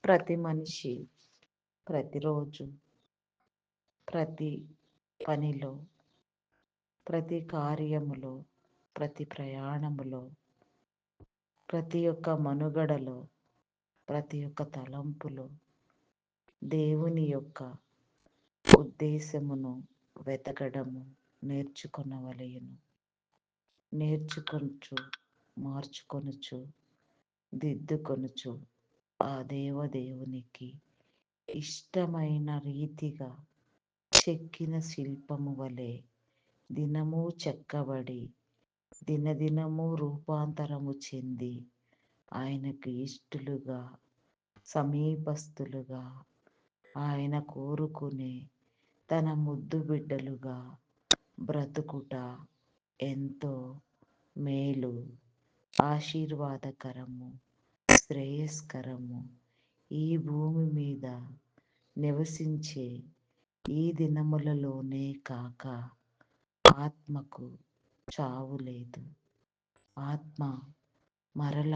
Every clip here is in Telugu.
ప్రతి మనిషి ప్రతిరోజు, ప్రతి పనిలో, ప్రతి కార్యములో, ప్రతి ప్రయాణములో, ప్రతి ఒక్క మనుగడలో, ప్రతి ఒక్క తలంపులో దేవుని యొక్క ఉద్దేశమును వెతకడము నేర్చుకొనవలెను. నేర్చుకొనుచు, మార్చుకొనుచు, దిద్దుకొనుచు ఆ దేవదేవునికి ఇష్టమైన రీతిగా చెక్కిన శిల్పము వలె దినము చెక్కబడి దినదినము రూపాంతరము చెంది ఆయనకు ఇష్టలుగా, సమీపస్తులుగా, ఆయన కోరుకునే తన ముద్దు బిడ్డలుగా బ్రతుకుట ఎంతో మేలు, ఆశీర్వాదకరము, శ్రేయస్కరము. ఈ భూమి మీద నివసించే ఈ దినములలోనే కాక ఆత్మకు చావు లేదు. ఆత్మ మరల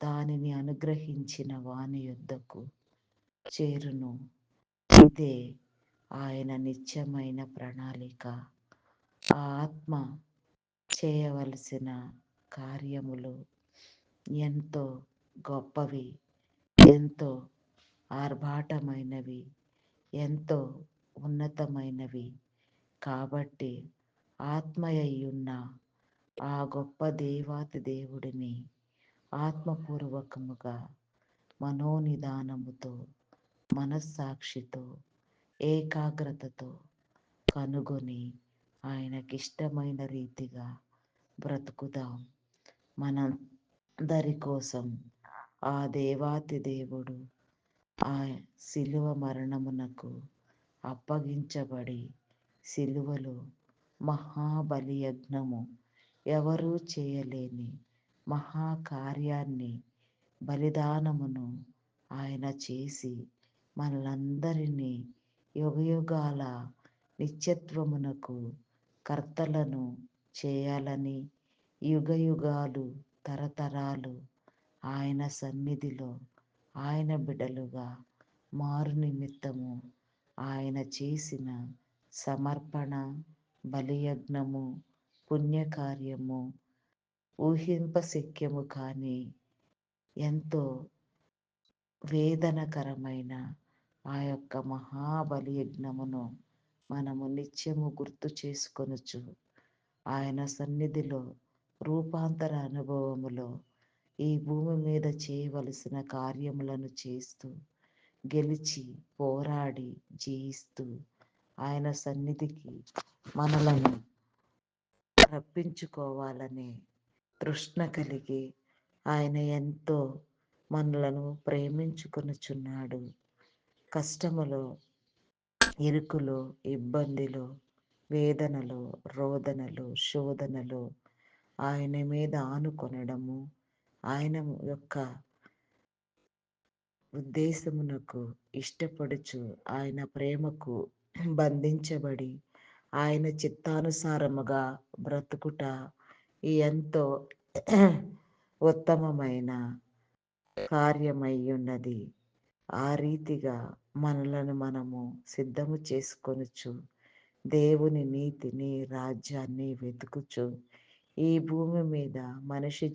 దానిని అనుగ్రహించిన వాని యొద్దకు చేరును. ఇదే ఆయన నిత్యమైన ప్రణాళిక. ఆ ఆత్మ చేయవలసిన కార్యములు ఎంతో గొప్పవి, ఎంతో ఆర్భాటమైనవి, ఎంతో ఉన్నతమైనవి. కాబట్టి ఆత్మయ్యున్న ఆ గొప్ప దేవాతి దేవుడిని ఆత్మపూర్వకముగా మనోనిదానముతో, మనస్సాక్షితో, ఏకాగ్రతతో కనుగొని ఆయనకిష్టమైన రీతిగా బ్రతుకుదాం. మనందరి కోసం ఆ దేవాతి దేవుడు ఆ శిలువ మరణమునకు అప్పగించబడి శిలువలో మహాబలియజ్ఞము, ఎవరూ చేయలేని మహాకార్యాన్ని, బలిదానమును ఆయన చేసి మనలందరినీ యుగయుగాల నిత్యత్వమునకు కర్తలను చేయాలని, యుగయుగాలు తరతరాలు ఆయన సన్నిధిలో ఆయన బిడలుగా మారు నిమిత్తము ఆయన చేసిన సమర్పణ, బలియజ్ఞము, పుణ్యకార్యము ఊహింపశక్యము కాని ఎంతో వేదనకరమైన ఆ యొక్క మహాబలియజ్ఞమును మనము నిత్యము గుర్తు చేసుకొనుచు ఆయన సన్నిధిలో రూపాంతర అనుభవములో ఈ భూమి మీద చేయవలసిన కార్యములను చేస్తూ, గెలిచి, పోరాడి, జయిస్తూ ఆయన సన్నిధికి మనలను రప్పించుకోవాలనే తృష్ణ కలిగి ఆయన ఎంతో మనలను ప్రేమించుకొనుచున్నాడు. కష్టములో, ఇరుకులో, ఇబ్బందిలో, వేదనలో, రోదనలో, శోధనలో ఆయన మీద ఆనుకొనడము, ఆయన యొక్క ఉద్దేశమునకు ఇష్టపడుచు, ఆయన ప్రేమకు బంధించబడి ఆయన చిత్తానుసారముగా బ్రతుకుట ఎంతో ఉత్తమమైన కార్యమై ఉన్నది. ఆ రీతిగా మనలను మనము సిద్ధము చేసుకొనుచు దేవుని నీతిని, రాజ్యాన్ని వెతుకుచు ఈ భూమి మీద మనిషి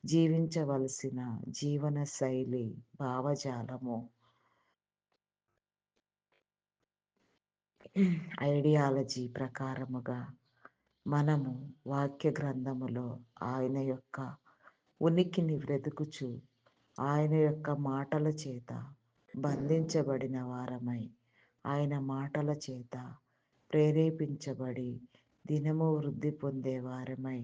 జీవించవలసిన జీవన శైలి, భావజాలము, ఐడియాలజీ ప్రకారముగా మనము వాక్య గ్రంథములో ఆయన యొక్క ఉనికిని వెతుకుచు ఆయన యొక్క మాటల చేత బంధించబడిన వారమై, ఆయన మాటల చేత ప్రేరేపించబడి దినము వృద్ధి పొందేవారమై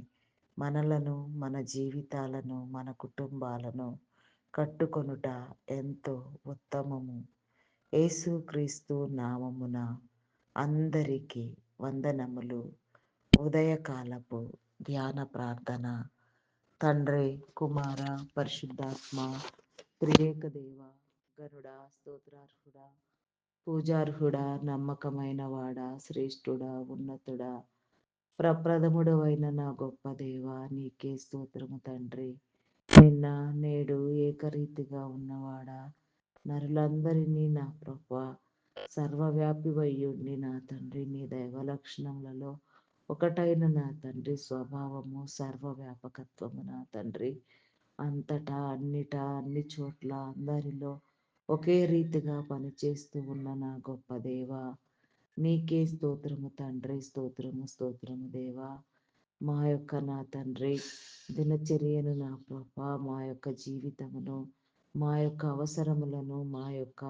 మనలను, మన జీవితాలను, మన కుటుంబాలను కట్టుకొనుట ఎంతో ఉత్తమము. యేసుక్రీస్తు నామమున అందరికీ వందనములు. ఉదయకాలపు ధ్యాన ప్రార్థన. తండ్రి, కుమార, పరిశుద్ధాత్మ, త్రియేక దేవ, గరుడా, స్తోత్రార్హుడా, పూజార్హుడా, నమ్మకమైన వాడా, శ్రేష్ఠుడా, ఉన్నతుడా, ప్రప్రథముడు అయిన నా గొప్ప దేవ, నీకే స్తోత్రము తండ్రి. నిన్న నేడు ఏకరీతిగా ఉన్నవాడా, నరులందరినీ నా ప్రభువా సర్వవ్యాపివయ్యుండి నా తండ్రి, నీ దైవ లక్షణములలో ఒకటైన నా తండ్రి స్వభావము సర్వవ్యాపకత్వము నా తండ్రి, అంతటా అన్నిటా అన్ని చోట్ల అందరిలో ఒకే రీతిగా పనిచేస్తూ ఉన్న నా గొప్ప దేవా, నీకే స్తోత్రము తండ్రి, స్తోత్రము స్తోత్రము దేవా. మా యొక్క నా తండ్రి దినచర్యను నా ప్రభా, మా యొక్క జీవితమును, మా యొక్క అవసరములను, మా యొక్క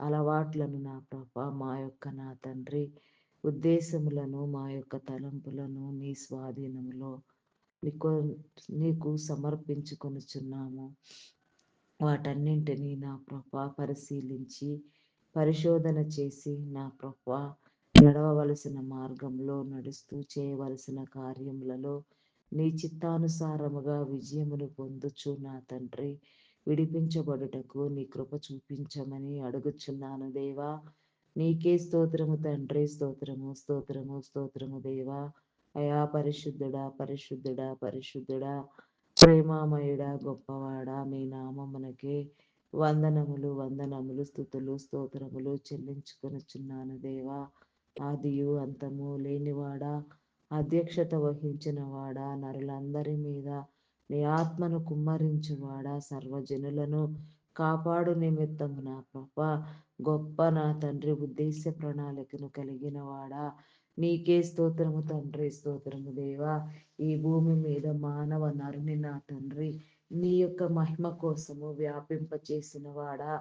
అలవాట్లను నా ప్రభా, మా యొక్క నా తండ్రి ఉద్దేశములను, మా యొక్క తలంపులను నీ స్వాధీనములో నీకు నీకు సమర్పించుకొనుచున్నాము. వాటన్నింటినీ నా ప్రభా పరిశీలించి పరిశోధన చేసి నా ప్రభా నడవవలసిన మార్గంలో నడుస్తూ చేయవలసిన కార్యములలో నీ చిత్తానుసారముగా విజయమును పొందుచు నా తండ్రి విడిపించబడుటకు నీ కృప చూపించమని అడుగుచున్నాను దేవా. నీకే స్తోత్రము తండ్రి, స్తోత్రము స్తోత్రము స్తోత్రము దేవా. అయా పరిశుద్ధుడా పరిశుద్ధుడా పరిశుద్ధుడా, ప్రేమామయుడా గొప్పవాడా, మీ నామమునకే వందనములు వందనములు స్థుతులు స్తోత్రములు చెల్లించుకొనుచున్నాను దేవా. ఆదియు అంతము లేనివాడా, అధ్యక్షత వహించిన వాడా, నరులందరి మీద నీ ఆత్మను కుమ్మరించువాడా, సర్వజనులను కాపాడు నిమిత్తము నా ప్రభా గొప్ప నా తండ్రి ఉద్దేశ ప్రణాళికను కలిగిన వాడా, నీకే స్తోత్రము తండ్రి, స్తోత్రము దేవా. ఈ భూమి మీద మానవ నరుని నా తండ్రి నీ యొక్క మహిమ కోసము వ్యాపింపచేసిన వాడా,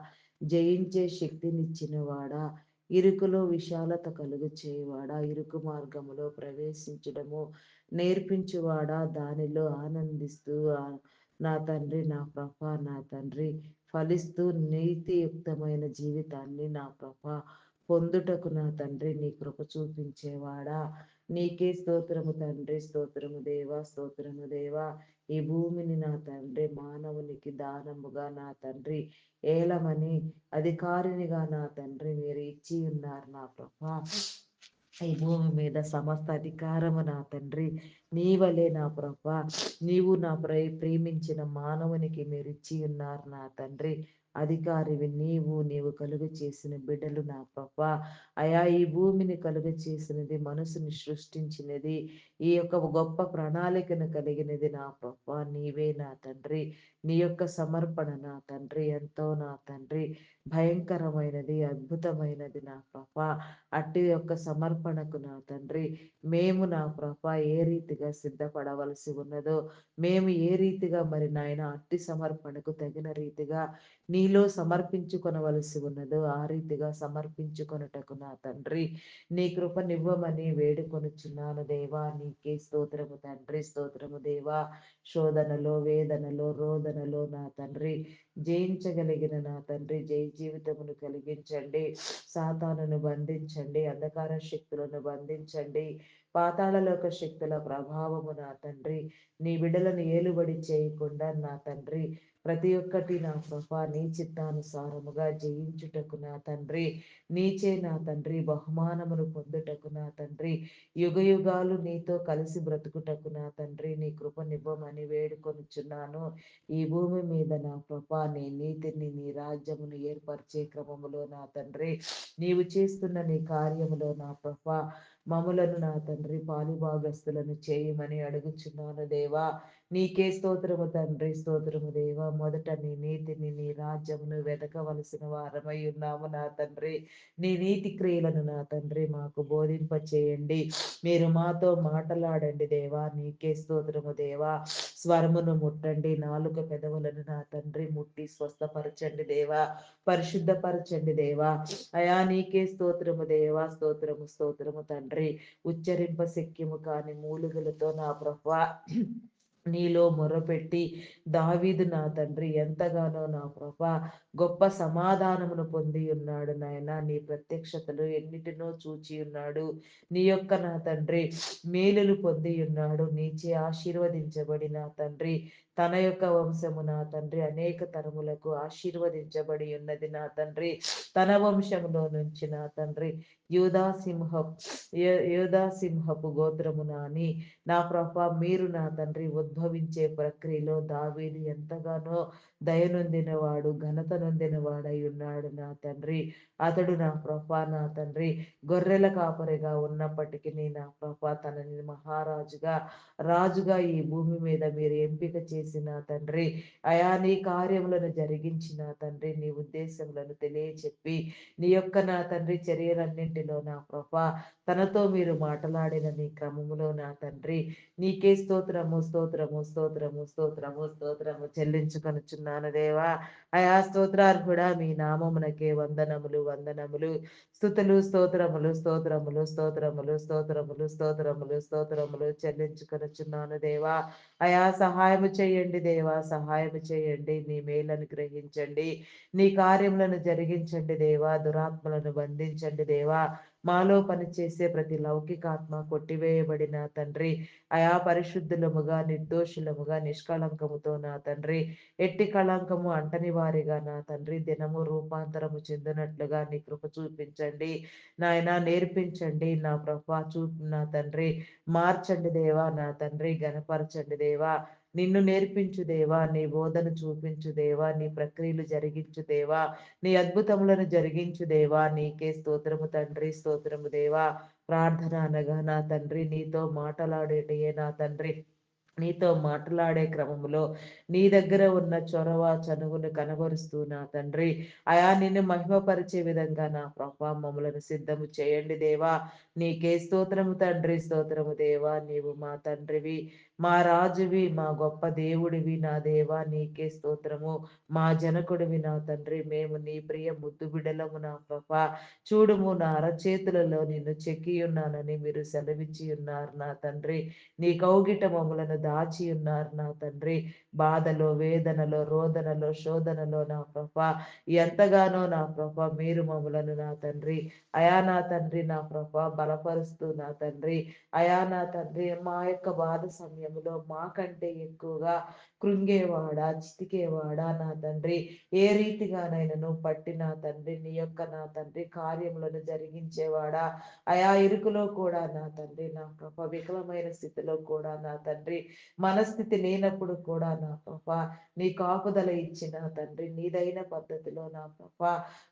జయించే శక్తినిచ్చిన వాడా, ఇరుకులో విశాలత కలుగు చేయవాడా, ఇరుకు మార్గములో ప్రవేశించడము నేర్పించువాడా, దానిలో ఆనందిస్తూ నా తండ్రి నా ప్రభ నా తండ్రి ఫలిస్తూ నీతియుక్తమైన జీవితాన్ని నా ప్రభ పొందుటకు నా తండ్రి నీ కృప చూపించేవాడా, నీకే స్తోత్రము తండ్రి, స్తోత్రము దేవా, స్తోత్రము దేవా. ఈ భూమిని నా తండ్రి మానవునికి దానముగా నా తండ్రి ఏలమని అధికారినిగా నా తండ్రి మీరు ఇచ్చి ఉన్నారు నా ప్రభా. ఈ భూమి మీద సమస్త అధికారము నా తండ్రి నీ వలే నా ప్రభా, నీవు నా ప్రేమించిన మానవునికి మీరు ఇచ్చి ఉన్నారు నా తండ్రి. అధికారివి నీవు కలుగు చేసిన బిడ్డలు నా ప్రభా. అయా ఈ భూమిని కలుగు చేసినది, మనసుని సృష్టించినది, ఈ యొక్క గొప్ప ప్రణాళికను కలిగినది నా ప్రభా నీవే నా తండ్రి. నీ యొక్క సమర్పణ నా తండ్రి ఎంతో నా తండ్రి భయంకరమైనది, అద్భుతమైనది నా ప్రభా. అట్టి యొక్క సమర్పణకు నా తండ్రి మేము నా ప్రభా ఏ రీతిగా సిద్ధపడవలసి ఉన్నదో, మేము ఏ రీతిగా మరి నాయన అట్టి సమర్పణకు తగిన రీతిగా నీలో సమర్పించుకొనవలసి ఉన్నదో ఆ రీతిగా సమర్పించుకొనుటకు నా తండ్రి నీ కృపనివ్వమని వేడుకొనుచున్నాను దేవా. నీకే స్తోత్రము తండ్రి, స్తోత్రము దేవా. శోధనలో, వేదనలో, రోదనలో నా తండ్రి జయించగలిగిన నా తండ్రి జై జీవితమును కలిగించండి. సాతానును బంధించండి, అంధకార శక్తులను బంధించండి, పాతాళలోక శక్తుల ప్రభావము నా తండ్రి నీ బిడ్డలను ఏలుబడి చేయకుండా నా తండ్రి ప్రతి ఒక్కటి నా ప్రభా నీ చిత్తానుసారముగా జయించుటకు నా తండ్రి నీచే నా తండ్రి బహుమానమును పొందుటకు నా తండ్రి యుగ యుగాలు నీతో కలిసి బ్రతుకుటకు నా తండ్రి నీ కృపనివ్వమని వేడుకొనుచున్నాను. ఈ భూమి మీద నా ప్రభా నీ నీతిని నీ రాజ్యమును ఏర్పరిచే క్రమములో నా తండ్రి నీవు చేస్తున్న నీ కార్యములో నా ప్రభా మములను నా తండ్రి పాలిభాగస్తులను చేయమని అడుగుచున్నాను దేవా. నీకే స్తోత్రము తండ్రి, స్తోత్రము దేవా. మొదట నీ నీతిని నీ రాజ్యమును వెతకవలసిన వారమై ఉన్నాము నా తండ్రి. నీ నీతి క్రియలను నా తండ్రి మాకు బోధింప చేయండి. మీరు మాతో మాటలాడండి దేవా. నీకే స్తోత్రము దేవా. స్వరమును ముట్టండి, నాలుక పెదవులను నా తండ్రి ముట్టి స్వస్థపరచండి దేవా, పరిశుద్ధపరచండి దేవా. అయా నీకే స్తోత్రము దేవా, స్తోత్రము స్తోత్రము తండ్రి. ఉచ్చరింప శక్యము కాని మూలుగులతో నా ప్రభా నీలో మొరపెట్టి దావీదు నా తండ్రి ఎంతగానో నా ప్రభా గొప్ప సమాధానమును పొంది ఉన్నాడు నాయన. నీ ప్రత్యక్షతలు ఎన్నిటినో చూచి ఉన్నాడు. నీ యొక్క నా తండ్రి మేలులు పొంది ఉన్నాడు. నీచే ఆశీర్వదించబడి నా తండ్రి తన యొక్క వంశము నా తండ్రి అనేక తరములకు ఆశీర్వదించబడి ఉన్నది నా తండ్రి. తన వంశములో నుంచి నా తండ్రి యూదా సింహపు గోత్రము నాని నా ప్రభా మీరు నా తండ్రి ఉద్భవించే ప్రక్రియలో దావీదు ఎంతగానో దయనొందినవాడు, ఘనత నొందినవాడై ఉన్నాడు నా తండ్రి. అతడు నా ప్రభా నా తండ్రి గొర్రెల కాపరిగా ఉన్నప్పటికీ నా ప్రభా తనని మహారాజుగా, రాజుగా ఈ భూమి మీద మీరు ఎంపిక చేసిన తండ్రి. అయా నీ కార్యములను జరిగించిన తండ్రి, నీ ఉద్దేశములను తెలియచెప్పి, నీ యొక్క నా తండ్రి చర్యలన్నింటిలో నా ప్రభా తనతో మీరు మాట్లాడిన నీ క్రమములో నా తండ్రి నీకే స్తోత్రము స్తోత్రము స్తోత్రము స్తోత్రము స్తోత్రము చెల్లించుకొనుచున్నాను దేవా. అయా స్తోత్రార్హుడా మీ నామమునకే వందనములు వందనములు, స్తుతులు స్తోత్రములు స్తోత్రములు స్తోత్రములు స్తోత్రములు స్తోత్రములు స్తోత్రములు చెల్లించుకొనుచున్నాను దేవా. అయా సహాయము చేయండి దేవా, సహాయము చేయండి. నీ మేలను గ్రహించండి, నీ కార్యములను జరిగించండి దేవా, దురాత్మలను బంధించండి దేవా. మాలో పనిచేసే ప్రతి లౌకికాత్మ కొట్టివేయబడిన తండ్రి. అయా పరిశుద్ధులముగా, నిర్దోషులముగా, నిష్కళంకముతో నా తండ్రి, ఎట్టి కళంకము అంటని వారిగా నా తండ్రి దినము రూపాంతరము చెందినట్లుగా నీ కృప చూపించండి నాయన. నేర్పించండి నా ప్రభా, చూపు నా తండ్రి, మార్చండి దేవా నా తండ్రి, గనపరచండి దేవా. నిన్ను నేర్పించు దేవా, నీ బోధన చూపించు దేవా, నీ ప్రక్రియలు జరిగించు దేవా, నీ అద్భుతములను జరిగించు దేవా. నీకే స్తోత్రము తండ్రి, స్తోత్రము దేవా. ప్రార్థన అనగా నా తండ్రి నీతో మాటలాడేటయే నా తండ్రి. నీతో మాట్లాడే క్రమంలో నీ దగ్గర ఉన్న చొరవ చనువును కనబరుస్తూ నా తండ్రి, అయా నిన్ను మహిమపరిచే విధంగా నా ప్రభా మమ్మలను సిద్ధము చేయండి దేవా. నీకే స్తోత్రము తండ్రి, స్తోత్రము దేవా. నీవు మా తండ్రివి, మా రాజువి, మా గొప్ప దేవుడివి నా దేవా. నీకే స్తోత్రము. మా జనకుడివి నా తండ్రి, మేము నీ ప్రియ ముద్దు బిడ్డలము నా ప్రభా. చూడుము నా అరచేతులలో నిన్ను చెక్కి ఉన్నానని మీరు సెలవిచ్చి ఉన్నారు నా తండ్రి. నీ కౌగిట మమ్ములను దాచి ఉన్నారు నా తండ్రి. బాధలో, వేదనలో, రోదనలో, శోధనలో నా ప్రభా ఎంతగానో నా ప్రభా మీరు మమ్ములను నా తండ్రి, అయా నా తండ్రి నా ప్రభా బలపరుస్తూ నా తండ్రి, అయా నా తండ్రి మా యొక్క బాధ సమయంలో మాకంటే ఎక్కువగా కృంగేవాడా, చితికేవాడా నా తండ్రి, ఏ రీతిగానైనాను పట్టి నా తండ్రి నీ యొక్క నా తండ్రి కార్యములను జరిగించేవాడా. అయా ఇరుకులో కూడా నా తండ్రి నా ప్రభ, వికలమైన స్థితిలో కూడా నా తండ్రి, మనస్థితి లేనప్పుడు కూడా నా ప్రభ నీ కాపుదల ఇచ్చిన తండ్రి, నీదైన పద్ధతిలో నా ప్రభ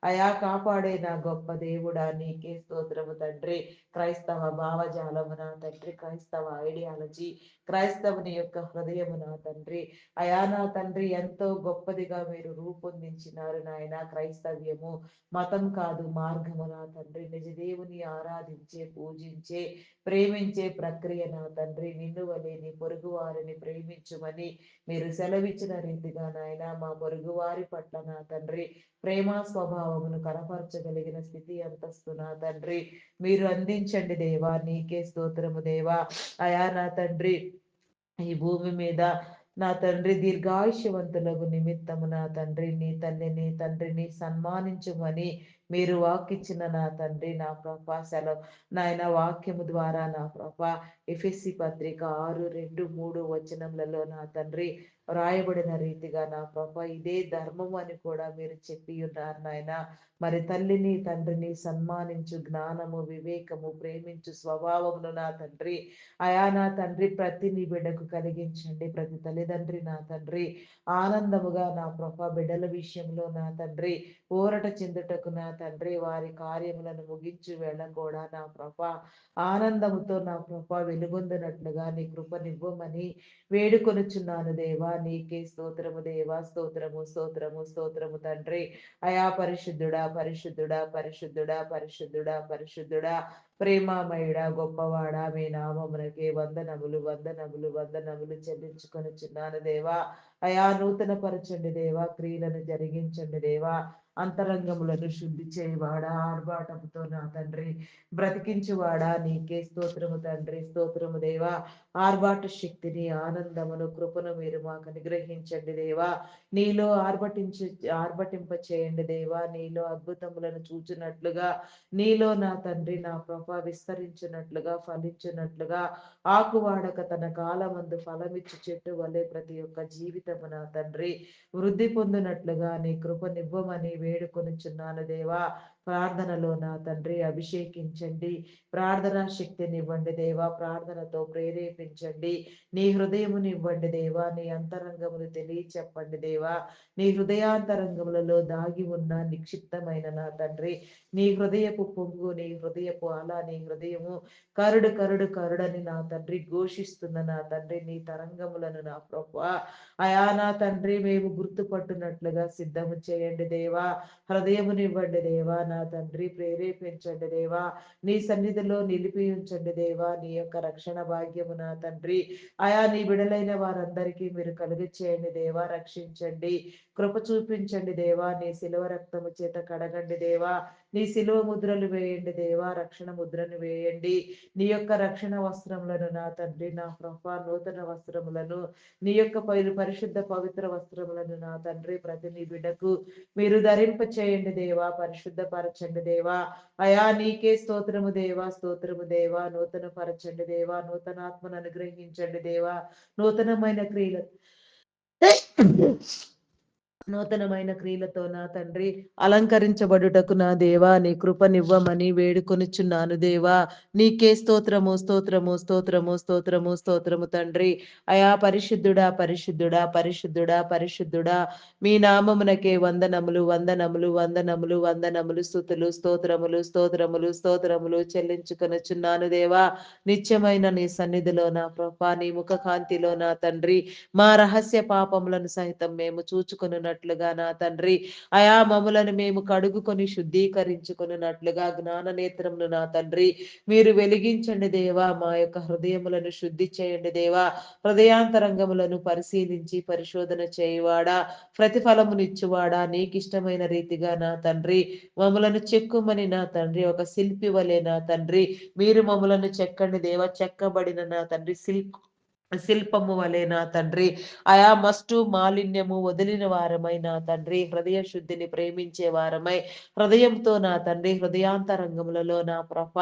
అయా కాపాడే నా గొప్ప దేవుడా. నీకే స్తోత్రము తండ్రి. క్రైస్తవ భావజాలము నా తండ్రి, క్రైస్తవ ఐడియాలజీ, క్రైస్తవుని యొక్క హృదయము నా తండ్రి, అయా నా తండ్రి ఎంతో గొప్పదిగా మీరు రూపొందించినారు నాయన. క్రైస్తవ్యము మతం కాదు, మార్గము నా తండ్రి, నిజ దేవుని ఆరాధించే, పూజించే, ప్రేమించే ప్రక్రియ నా తండ్రి. నిన్ను వలె నీ పొరుగు వారిని ప్రేమించుమని మీరు సెలవిచ్చిన రీతిగా నాయన మా పొరుగు వారి పట్ల నా తండ్రి ప్రేమ స్వభావమును కనపరచగలిగిన స్థితి అంతస్తు నా తండ్రి మీరు అందించండి దేవా. నీకే స్తోత్రము దేవా. అయా నా తండ్రి ఈ భూమి మీద నా తండ్రి దీర్ఘాయుష్యవంతులకు నిమిత్తము నా తండ్రి నీ తల్లిని తండ్రిని సన్మానించుమని మీరు వాకిచ్చిన నా తండ్రి నా ప్రభా సెలవు నాయన వాక్యము ద్వారా నా ప్రభా ఎఫెస్సి పత్రిక 6:2-3 వచనములలో నా తండ్రి వ్రాయబడిన రీతిగా నా ప్రభా ఇదే ధర్మము అని కూడా మీరు చెప్పి ఉన్నారు నాయన. మరి తల్లిని తండ్రిని సన్మానించు జ్ఞానము, వివేకము, ప్రేమించు స్వభావమును నా తండ్రి, అయా నా తండ్రి ప్రతి నీ బిడ్డకు కలిగించండి. ప్రతి తల్లిదండ్రి నా తండ్రి ఆనందముగా నా ప్రభ బిడ్డల విషయంలో నా తండ్రి ఊరట చెందుటకు నా తండ్రి వారి కార్యములను ముగించు వేళ కూడా నా ప్రభ ఆనందముతో నా ప్రభ వెలుగొందినట్లుగా నీ కృపనివ్వమని వేడుకొనుచున్నాను దేవా. నీకే స్తోత్రము దేవా. స్తోత్రము స్తోత్రము స్తోత్రము తండ్రి. అయా పరిశుద్ధుడా పరిశుద్ధుడా పరిశుద్ధుడా పరిశుద్ధుడా పరిశుద్ధుడా ప్రేమామయుడా గొప్పవాడా మీ నామమునకే వందనములు వందనములు వందనములు చెల్లించుకొనుచున్నాను దేవా. అయా నూతన పరచండి దేవా, క్రియలను జరిగించండి దేవా. అంతరంగములను శుద్ధి చేయవాడా, ఆర్భాటముతో నా తండ్రి బ్రతికించువాడా. నీకే స్తోత్రము తండ్రి, స్తోత్రము దేవా. ఆర్భాట శక్తిని, ఆనందమును, కృపను మీరు మాకు అనుగ్రహించండి దేవా. నీలో ఆర్భటింప చేయండి దేవా. నీలో అద్భుతములను చూచినట్లుగా, నీలో నా తండ్రి నా ప్రభ విస్తరించినట్లుగా, ఫలించినట్లుగా, ఆకువాడక తన కాలమందు ఫలమిచ్చు చెట్టు వలె ప్రతి ఒక్క జీవితము నా తండ్రి వృద్ధి పొందినట్లుగా నీ కృపనివ్వమని వేడుకొనుచున్నాను దేవా. ప్రార్థనలో నా తండ్రి అభిషేకించండి. ప్రార్థనా శక్తినివ్వండి దేవా. ప్రార్థనతో ప్రేరేపించండి. నీ హృదయమునివ్వండి దేవా. నీ అంతరంగమును తెలియచెప్పండి దేవా. నీ హృదయాంతరంగములలో దాగి ఉన్న నిక్షిప్తమైన నా తండ్రి, నీ హృదయపు పొంగు, నీ హృదయపు అల, నీ హృదయము కరుడు కరుడు కరుడని నా తండ్రి ఘోషిస్తున్న నా తండ్రి, నీ తరంగములను నా ప్రభువా అయా నా తండ్రి మేము గుర్తుపట్టునట్లుగా సిద్ధము చేయండి దేవా. హృదయమునివ్వండి దేవా. నా తండ్రి ప్రేరేపించండి దేవా. నీ సన్నిధిలో నిలిపి ఉంచండి దేవా. నీ యొక్క రక్షణ భాగ్యము నా తండ్రి అయా నీ బిడలైన వారందరికీ మీరు కలుగు చేయండి దేవా. రక్షించండి, కృప చూపించండి దేవా. నీ శిలువ రక్తము చేత కడగండి దేవా. నీ శిలువ ముద్రలు వేయండి దేవా. రక్షణ ముద్రను వేయండి. నీ యొక్క రక్షణ వస్త్రములను నా తండ్రి నా ప్రభా నూతన వస్త్రములను, నీ యొక్క పరిశుద్ధ పవిత్ర వస్త్రములను నా తండ్రి ప్రతి నీ బిడ్డకు మీరు ధరింప చేయండి దేవా. పరిశుద్ధపరచండి దేవా. అయా నీకే స్తోత్రము దేవా. స్తోత్రము దేవా. నూతన పరచండి దేవా. నూతనాత్మను అనుగ్రహించండి దేవా. నూతనమైన క్రియలు నూతనమైన క్రియలతో నా తండ్రి అలంకరించబడుటకు నా దేవా నీ కృపనివ్వమని వేడుకొనిచున్నాను దేవా. నీకే స్తోత్రము స్తోత్రము స్తోత్రము స్తోత్రము స్తోత్రము తండ్రి. అయా పరిశుద్ధుడా పరిశుద్ధుడా పరిశుద్ధుడా పరిశుద్ధుడా మీ నామమునకే వందనములు వందనములు వందనములు వందనములు స్తుతులు స్తోత్రములు స్తోత్రములు స్తోత్రములు చెల్లించుకొనుచున్నాను దేవా. నిత్యమైన నీ సన్నిధిలో నా ప్రభా నీ ముఖ కాంతిలో నా తండ్రి మా రహస్య పాపములను సహితం మేము చూచుకొనున్నట్లుగా నా తండ్రి అయా మమ్ములను మేము కడుగుకొని శుద్ధీకరించుకొనున్నట్లుగా జ్ఞాన నేత్రములు నా తండ్రి మీరు వెలిగించండి దేవా. మా యొక్క హృదయములను శుద్ధి చేయండి దేవా. హృదయాంతరంగములను పరిశీలించి పరిశోధన చేయువాడా, ప్రతిఫలమునిచ్చువాడా, నీకిష్టమైన రీతిగా నా తండ్రి మమ్ములను చెక్కుమని నా తండ్రి ఒక శిల్పి వలె నా తండ్రి మీరు మమ్ములను చెక్కండి దేవా. చెక్కబడిన నా తండ్రి శిల్పము వలె నా తండ్రి అయా మస్టు మాలిన్యము వదిలిన వారమై నా తండ్రి హృదయ శుద్ధిని ప్రేమించే వారమై హృదయంతో నా తండ్రి హృదయాంతరంగములలో నా ప్రభ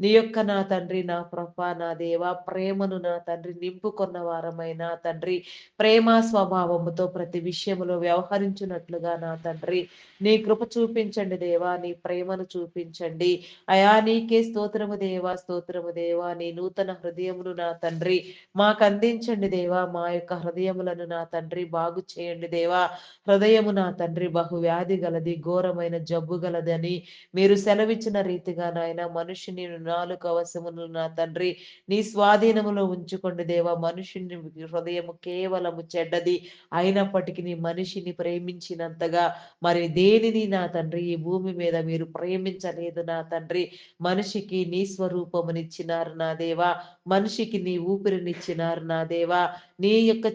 నీ యొక్క నా తండ్రి నా ప్రభ నా దేవా ప్రేమను నా తండ్రి నింపుకొన్న వారమై నా తండ్రి ప్రేమ స్వభావముతో ప్రతి విషయములో వ్యవహరించున్నట్లుగా నా తండ్రి నీ కృప చూపించండి దేవా. నీ ప్రేమను చూపించండి అయా. నీకే స్తోత్రము దేవా. స్తోత్రము దేవా. నీ నూతన హృదయమును నా తండ్రి మాకు అందించండి దేవా. మా యొక్క హృదయములను నా తండ్రి బాగు చేయండి దేవా. హృదయము నా తండ్రి బహు వ్యాధి గలది, ఘోరమైన జబ్బు గలదని మీరు సెలవిచ్చిన రీతిగా నాయన మనుషుని నాలుగు అవసరములు నా తండ్రి నీ స్వాధీనములో ఉంచుకోండి దేవా. మనుషుని హృదయము కేవలము చెడ్డది అయినప్పటికీ నీ మనిషిని ప్రేమించినంతగా మరి దేనిని నా తండ్రి ఈ భూమి మీద మీరు ప్రేమించలేదు నా తండ్రి. మనిషికి నీ స్వరూపమునిచ్చినారు నా దేవా. మనిషికి నీ ఊపిరినిచ్చినారు నా దేవా. నీ యొక్క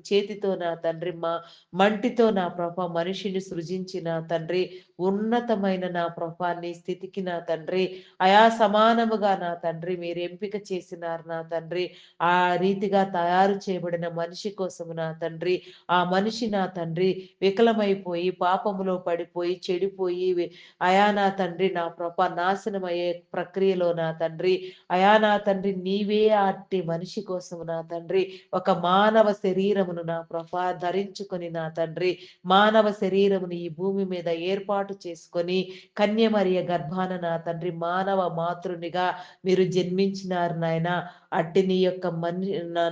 చేతితో నా తండ్రి మంటితో నా ప్రభ మనిషిని సృజించిన తండ్రి ఉన్నతమైన నా ప్రభ నీ స్థితికి నా తండ్రి అయా సమానముగా నా తండ్రి మీరు ఎంపిక చేసినారు నా తండ్రి. ఆ రీతిగా తయారు చేయబడిన మనిషి కోసము నా తండ్రి ఆ మనిషి నా తండ్రి వికలమైపోయి పాపములో పడిపోయి చెడిపోయి అయా నా తండ్రి నా ప్రభ నాశనమయ్యే ప్రక్రియలో నా తండ్రి అయా నా తండ్రి నీవే అట్టి మనిషి కోసము నా తండ్రి ఒక మానవ శరీరమును నా ప్రభా ధరించుకొని నా తండ్రి మానవ శరీరమును ఈ భూమి మీద ఏర్పాటు చేసుకొని కన్యమరియ గర్భాన నా తండ్రి మానవ మాతృనిగా మీరు జన్మించినారు నాయన. అట్టి నీ యొక్క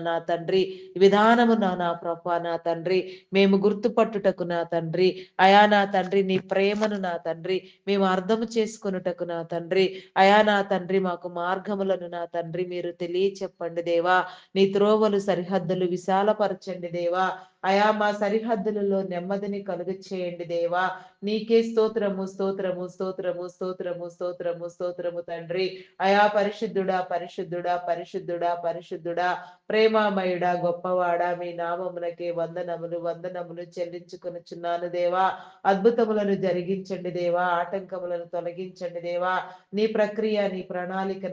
నా తండ్రి విధానము నా ప్రభా నా తండ్రి మేము గుర్తుపట్టుటకు నా తండ్రి అయా నా తండ్రి నీ ప్రేమను నా తండ్రి మేము అర్థము చేసుకొనుటకు నా తండ్రి అయా నా తండ్రి మాకు మార్గములను నా తండ్రి మీరు తెలియచెప్పండి దేవా. నీ త్రోవలు సరిహద్దులు విశాలపరచండి దేవా. అయా మా సరిహద్దులలో నెమ్మదిని కలుగు చేయండి దేవా. నీకే స్తోత్రము స్తోత్రము స్తోత్రము స్తోత్రము స్తోత్రము స్తోత్రము తండ్రి అయా. పరిశుద్ధుడా పరిశుద్ధుడా పరిశుద్ధుడా పరిశుద్ధుడా ప్రేమామయుడా గొప్పవాడా మీ నామమునకే వందనములు వందనములు చెల్లించుకొనుచున్నాను దేవా. అద్భుతములను జరిగించండి దేవా. ఆటంకములను తొలగించండి దేవా. నీ ప్రక్రియ నీ ప్రణాళిక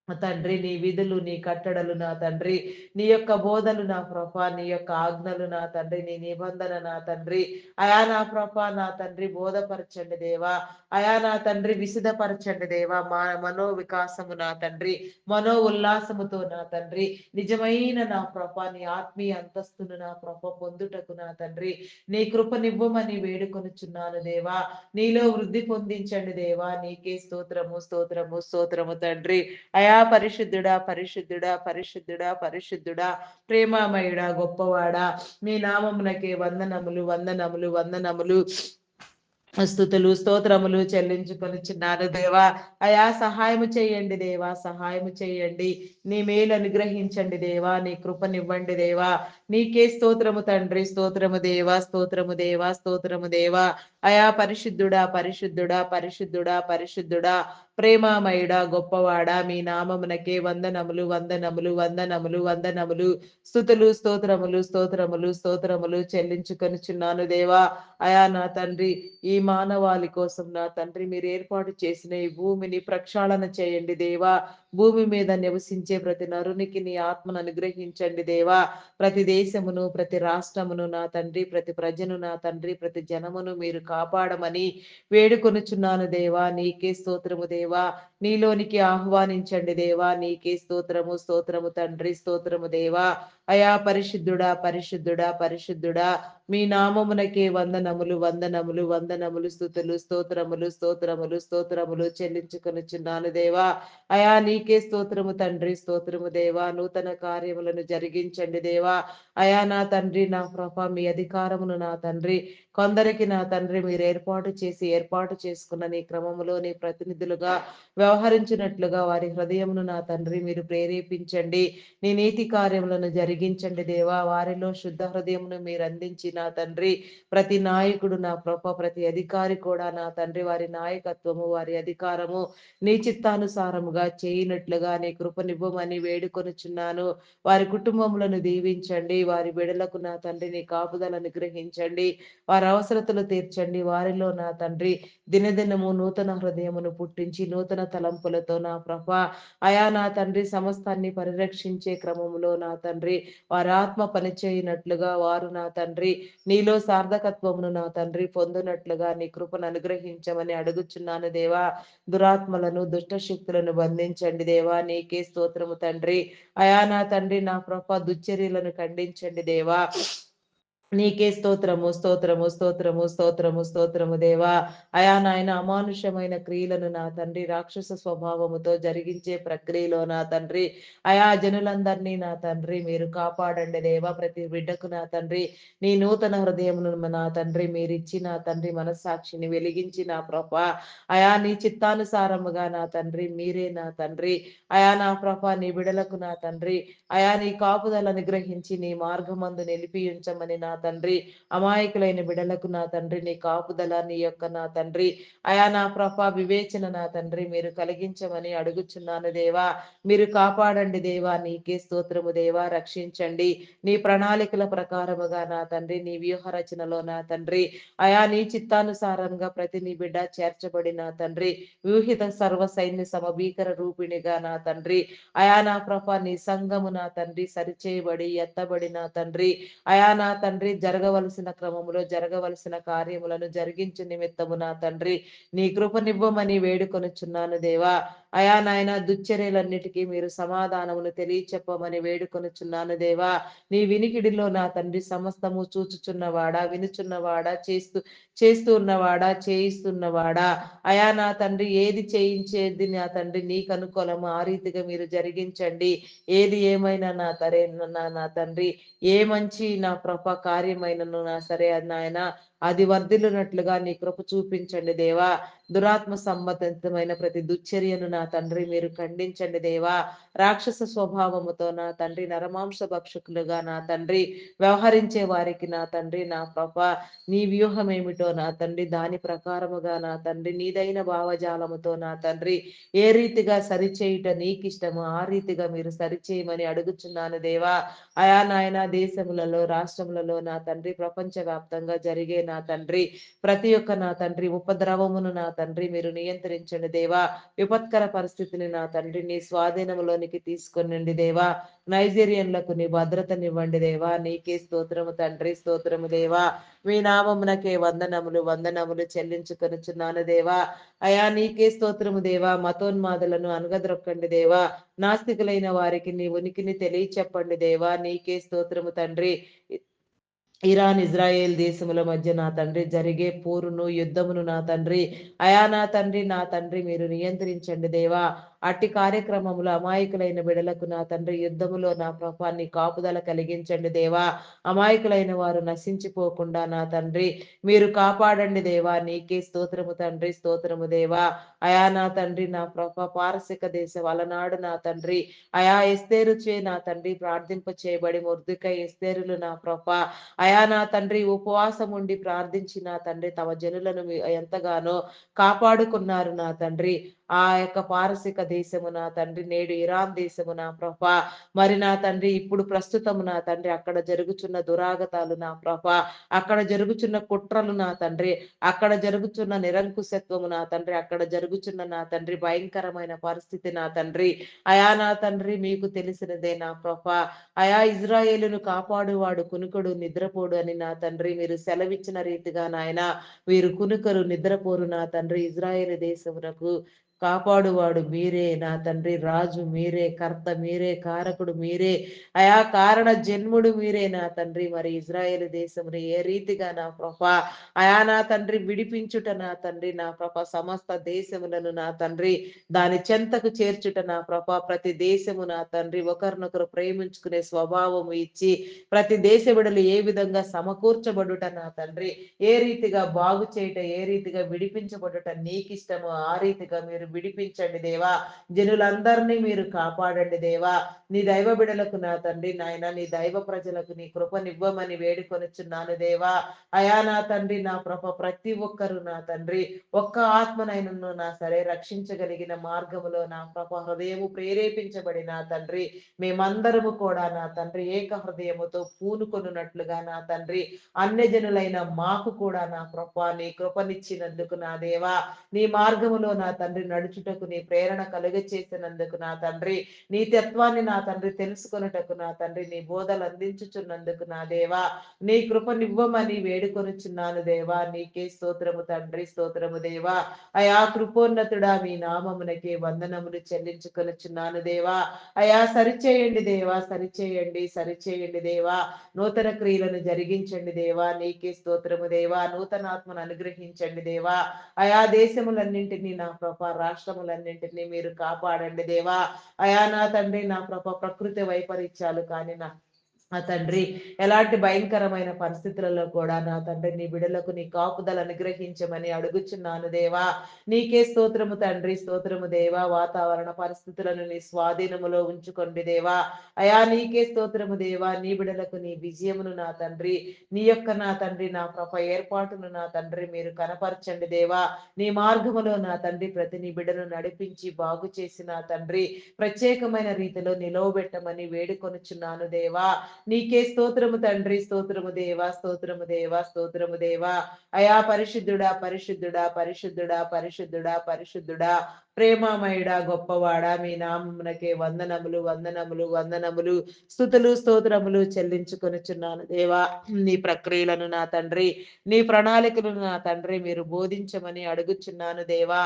తండ్రి నీ విధులు, నీ కట్టడలు నా తండ్రి, నీ యొక్క బోధలు నా ప్రభా, నీ యొక్క ఆజ్ఞలు నా తండ్రి, నీ నిబంధన నా తండ్రి, అయా నా ప్రభా నా తండ్రి బోధపరచండి దేవా, అయా నా తండ్రి విశుధపరచండి దేవా, మా మనో వికాసము నా తండ్రి, మనో ఉల్లాసముతో నా తండ్రి, నిజమైన నా ప్రభా నీ ఆత్మీయ అంతస్తును నా ప్రభ పొందుటకు నా తండ్రి, నీ కృపనివ్వమని వేడుకొనుచున్నాను దేవా, నీలో వృద్ధి పొందించండి దేవా, నీకే స్తోత్రము స్తోత్రము స్తోత్రము తండ్రి. అయా పరిశుద్ధుడా పరిశుద్ధుడా పరిశుద్ధుడా పరిశుద్ధుడా ప్రేమామయుడా గొప్పవాడా మీ నామమునకే వందనములు వందనములు వందనములు స్తుతులు స్తోత్రములు చెల్లించుకొనిచున్నాను దేవా. అయా సహాయము చేయండి దేవా, సహాయము చేయండి. నీ మేలు అనుగ్రహించండి దేవా, నీ కృపనివ్వండి దేవా. నీకే స్తోత్రము తండ్రి, స్తోత్రము దేవా, స్తోత్రము దేవా, స్తోత్రము దేవా. అయా పరిశుద్ధుడా పరిశుద్ధుడా పరిశుద్ధుడా పరిశుద్ధుడా ప్రేమామయుడా గొప్పవాడా మీ నామమునకే వందనములు వందనములు వందనములు వందనములు స్తుతులు స్తోత్రములు స్తోత్రములు స్తోత్రములు చెల్లించుకొనిచున్నాను దేవా. అయా నా తండ్రి, ఈ మానవాళి కోసం నా తండ్రి మీరు ఏర్పాటు చేసిన ఈ భూమిని ప్రక్షాళన చేయండి దేవా. భూమి మీద నివసించే ప్రతి నరునికి నీ ఆత్మను అనుగ్రహించండి దేవా. ప్రతి దేశమును ప్రతి రాష్ట్రమును నా తండ్రి, ప్రతి ప్రజను నా తండ్రి, ప్రతి జనమును మీరు కాపాడమని వేడుకొనుచున్నాను దేవా. నీకే స్తోత్రము దేవా, నీలోనికి ఆహ్వానించండి దేవా. నీకే స్తోత్రము స్తోత్రము తండ్రి, స్తోత్రము దేవా. అయా పరిశుద్ధుడా పరిశుద్ధుడా పరిశుద్ధుడా మీ నామమునకే వందనములు వందనములు వందనములు స్తుతులు స్తోత్రములు స్తోత్రములు స్తోత్రములు చెల్లించుకొనుచున్నాను దేవా. అయా నీకే స్తోత్రము తండ్రి, స్తోత్రము దేవా. నూతన కార్యములను జరిగించండి దేవా. అయా నా తండ్రి నా ప్రభ మీ అధికారమును నా తండ్రి కొందరికి నా తండ్రి మీరు ఏర్పాటు చేసుకున్న నీ క్రమములో నీ ప్రతినిధులుగా వ్యవహరించినట్లుగా వారి హృదయమును నా తండ్రి మీరు ప్రేరేపించండి. నీ నీతి కార్యములను జరిగించండి దేవా. వారిలో శుద్ధ హృదయమును మీరు అందించి నా తండ్రి ప్రతి నాయకుడు నా ప్రభ ప్రతి అధికారి కూడా నా తండ్రి వారి నాయకత్వము వారి అధికారము నీ చిత్తానుసారముగా చేయనట్లుగా నీ కృపనివ్వమని వేడుకొనుచున్నాను. వారి కుటుంబములను దీవించండి. వారి బిడలకు నా తండ్రి నీ కాపుదలను గ్రహించండి. వారి అవసరతలు తీర్చండి. వారిలో నా తండ్రి దినదినము నూతన హృదయమును పుట్టించి నూతన తలంపులతో నా ప్రభ అయా నా తండ్రి సమస్తాన్ని పరిరక్షించే క్రమములో నా తండ్రి వారి ఆత్మ పనిచేయనట్లుగా వారు నా తండ్రి నీలో సార్థకత్వమును నా తండ్రి పొందునట్లుగా నీ కృపను అనుగ్రహించమని అడుగుచున్నాను దేవా. దురాత్మలను దుష్ట శక్తులను బంధించండి దేవా. నీకే స్తోత్రము తండ్రి. అయా నా తండ్రి నా ప్రభ దుశ్చర్యలను ఖండించండి దేవా. నీకే స్తోత్రము స్తోత్రము స్తోత్రము స్తోత్రము స్తోత్రము దేవా. అయా నాయన అమానుషమైన క్రియలను నా తండ్రి రాక్షస స్వభావముతో జరిగించే ప్రక్రియలో నా తండ్రి అయా జనులందరినీ నా తండ్రి మీరు కాపాడండి దేవా. ప్రతి బిడ్డకు నా తండ్రి నీ నూతన హృదయమును నా తండ్రి మీరిచ్చి నా తండ్రి మనస్సాక్షిని వెలిగించి నా ప్రభ అయా నీ చిత్తానుసారముగా నా తండ్రి మీరే నా తండ్రి అయా నా ప్రభ నీ బిడలకు నా తండ్రి అయా నీ కాపుదలను గ్రహించి నీ మార్గమందు నిలిపి ఉంచమని నా తండ్రి అమాయకులైన బిడలకు నా తండ్రి నీ కాపుదల నీ యొక్క నా తండ్రి అయా నా ప్రభ వివేచన నా తండ్రి మీరు కలిగించమని అడుగుచున్నాను దేవా. మీరు కాపాడండి దేవా. నీకే స్తోత్రము దేవా. రక్షించండి నీ ప్రణాళికల ప్రకారముగా నా తండ్రి నీ వ్యూహ రచనలో నా తండ్రి అయా నీ చిత్తానుసారంగా ప్రతి నీ బిడ్డ చేర్చబడి నా తండ్రి వ్యూహిత సర్వ సైన్య సమభీకర రూపిణిగా నా తండ్రి అయా నా ప్రభ నీ సంఘము నా తండ్రి సరిచేయబడి ఎత్తబడి నా తండ్రి అయా నా తండ్రి జరగవలసిన క్రమములో జరగవలసిన కార్యములను జరిగించు నిమిత్తము నా తండ్రి నీ కృపనివ్వమని వేడుకొనుచున్నాను దేవా. అయా నాయన దుశ్చర్యలన్నిటికీ మీరు సమాధానమును తెలియచెప్పమని వేడుకొనుచున్నాను దేవా. నీ వినికిడిలో నా తండ్రి సమస్తము చూచుచున్నవాడా వినుచున్నవాడా చేస్తూ ఉన్నవాడా చేయిస్తున్నవాడా అయా నా తండ్రి ఏది చేయించేది నా తండ్రి నీకు అనుకూలము ఆ రీతిగా మీరు జరిగించండి. ఏది ఏమైనా నా తండ్రి ఏ మంచి నా ప్రభ కార్యమైనను నా సరే నాయన అది వర్ధిల్లునట్లుగా నీ కృప చూపించండి దేవా. దురాత్మ సంబంధితమైన ప్రతి దుశ్చర్యను నా తండ్రి మీరు ఖండించండి దేవా. రాక్షస స్వభావముతో నా తండ్రి నరమాంస భక్షకులుగా నా తండ్రి వ్యవహరించే వారికి నా తండ్రి నా ప్రభ నీ వ్యూహం ఏమిటో నా తండ్రి దాని ప్రకారముగా నా తండ్రి నీదైన భావజాలముతో నా తండ్రి ఏ రీతిగా సరిచేయుట నీకిష్టము ఆ రీతిగా మీరు సరిచేయమని అడుగుచున్నాను దేవా. అయా నాయన దేశములలో రాష్ట్రములలో నా తండ్రి ప్రపంచ వ్యాప్తంగా జరిగే నా నా తండ్రి ప్రతి ఒక్క నా తండ్రి ఉపద్రవమును నా తండ్రి మీరు నియంత్రించండి దేవా. విపత్కర పరిస్థితిని నా తండ్రి నీ స్వాధీనంలోనికి తీసుకొనండి దేవా. నైజీరియన్లకు నీ భద్రతనివ్వండి దేవా. నీకే స్తోత్రము తండ్రి, స్తోత్రము దేవా. మీ నామమునకే వందనములు వందనములు చెల్లించుకొనుచున్నాను దేవా. అయా నీకే స్తోత్రము దేవా. మతోన్మాదులను అనగద్రొక్కండి దేవా. నాస్తికులైన వారికి నీ ఉనికిని తెలియచెప్పండి దేవా. నీకే స్తోత్రము తండ్రి. ఇరాన్ ఇజ్రాయేల్ దేశముల మధ్య నా తండ్రి జరిగే పోరును యుద్ధమును నా తండ్రి అయా నా తండ్రి మీరు నియంత్రించండి దేవా. అట్టి కార్యక్రమములు అమాయకులైన బిడలకు నా తండ్రి యుద్ధములో నా ప్రభాన్ని కాపుదల కలిగించండి దేవా. అమాయకులైన వారు నశించిపోకుండా నా తండ్రి మీరు కాపాడండి దేవా. నీకే స్తోత్రము తండ్రి, స్తోత్రము దేవా. అయా నా తండ్రి నా ప్రభ పారసిక దేశం అలనాడు నా తండ్రి అయా ఎస్తేరు చే నా తండ్రి ప్రార్థింప చేయబడి మొర్దుకై ఎస్తేరులు నా ప్రభ అయా నా తండ్రి ఉపవాసం ఉండి ప్రార్థించి నా తండ్రి తమ జనులను ఎంతగానో కాపాడుకున్నారు నా తండ్రి. ఆ యొక్క పారసిక దేశము నా తండ్రి నేడు ఇరాన్ దేశము నా ప్రభ మరి నా తండ్రి ఇప్పుడు ప్రస్తుతము నా తండ్రి అక్కడ జరుగుచున్న దురాగతాలు నా ప్రభ అక్కడ జరుగుచున్న కుట్రలు నా తండ్రి అక్కడ జరుగుచున్న నిరంకుశత్వము నా తండ్రి అక్కడ జరుగుచున్న నా తండ్రి భయంకరమైన పరిస్థితి నా తండ్రి అయా నా తండ్రి మీకు తెలిసినదే నా ప్రభ అయా ఇజ్రాయేలును కాపాడువాడు కునుకడు నిద్రపోడు అని నా తండ్రి మీరు సెలవిచ్చిన రీతిగా నాయన వీరు కునుకరు నిద్రపోరు నా తండ్రి. ఇజ్రాయేల్ దేశమునకు కాపాడువాడు మీరే నా తండ్రి. రాజు మీరే, కర్త మీరే, కారకుడు మీరే, అయా కారణ జన్ముడు మీరే నా తండ్రి. మరి ఇజ్రాయేల్ దేశమును ఏ రీతిగా నా ప్రభ అయా నా తండ్రి విడిపించుట నా తండ్రి నా ప్రభ సమస్త దేశములను నా తండ్రి దాని చెంతకు చేర్చుట నా ప్రభ ప్రతి దేశము నా తండ్రి ఒకరినొకరు ప్రేమించుకునే స్వభావము ఇచ్చి ప్రతి దేశ బిడలు ఏ విధంగా సమకూర్చబడుట నా తండ్రి ఏ రీతిగా బాగు చేయట ఏ రీతిగా విడిపించబడుట నీకిష్టము ఆ రీతిగా మీరు విడిపించండి దేవా. జనులందరినీ మీరు కాపాడండి దేవా. నీ దైవ బిడలకు నా తండ్రి నాయన నీ దైవ ప్రజలకు నీ కృపనివ్వమని వేడుకొనుచున్నాను దేవా. అయా నా తండ్రి నా ప్రభ ప్రతి ఒక్కరు నా తండ్రి ఒక్క ఆత్మనైనను నా సరే రక్షించగలిగిన మార్గములో నా ప్రభ హృదయము ప్రేరేపించబడి నా తండ్రి మేమందరము కూడా నా తండ్రి ఏక హృదయముతో పూనుకొనున్నట్లుగా నా తండ్రి అన్యజనులైన మాకు కూడా నా ప్రభ నీ కృపనిచ్చినందుకు నా దేవా. నీ మార్గములో నా తండ్రి నడుచుటకు నీ ప్రేరణ కలుగ చేసినందుకు నా తండ్రి నీ తత్వాన్ని నా తండ్రి తెలుసుకొనుటకు నా తండ్రి నీ బోధలు అందించుచున్నందుకు నా దేవా నీ కృపనివ్వమని వేడుకొనుచున్నాను దేవా. నీకే స్తోత్రము తండ్రి, స్తోత్రము దేవా. అయా కృపోన్నతుడా మీ నామమునకే వందనములు చెల్లించుకొనుచున్నాను దేవా. అయా సరిచేయండి దేవా, సరిచేయండి, సరిచేయండి దేవా. నూతన క్రియలను జరిగించండి దేవా. నీకే స్తోత్రము దేవా. నూతనాత్మను అనుగ్రహించండి దేవా. అయా దేశములన్నింటినీ నా ప్రభ రాష్ట్రములన్నింటినీ మీరు కాపాడండి దేవా. అయా నా తండ్రి నా ప్రభ ప్రకృతి వైపరీత్యాలు కానీ నా ఆ తండ్రి ఎలాంటి భయంకరమైన పరిస్థితులలో కూడా నా తండ్రి నీ బిడలకు నీ కాపుదల అనుగ్రహించమని అడుగుచున్నాను దేవా. నీకే స్తోత్రము తండ్రి, స్తోత్రము దేవా. వాతావరణ పరిస్థితులను నీ స్వాధీనములో ఉంచుకోండి దేవా. అయా నీకే స్తోత్రము దేవా. నీ బిడలకు నీ విజయమును నా తండ్రి నీ యొక్క నా తండ్రి నా ప్రభ ఏర్పాటును నా తండ్రి మీరు కనపరచండి దేవా. నీ మార్గములో నా తండ్రి ప్రతి నీ బిడను నడిపించి బాగు చేసి నా తండ్రి ప్రత్యేకమైన రీతిలో నిలవబెట్టమని వేడుకొనుచున్నాను దేవా. నీకే స్తోత్రము తండ్రి, స్తోత్రము దేవా, స్తోత్రము దేవా, స్తోత్రము దేవా. అయా పరిశుద్ధుడా, పరిశుద్ధుడా, పరిశుద్ధుడా, పరిశుద్ధుడా, పరిశుద్ధుడా, ప్రేమామయుడా, గొప్పవాడా మీ నామమునకే వందనములు వందనములు వందనములు స్తుతులు స్తోత్రములు చెల్లించుకొనుచున్నాను దేవా. నీ ప్రక్రియలను నా తండ్రి నీ ప్రణాళికలను నా తండ్రి మీరు బోధించమని అడుగుచున్నాను దేవా.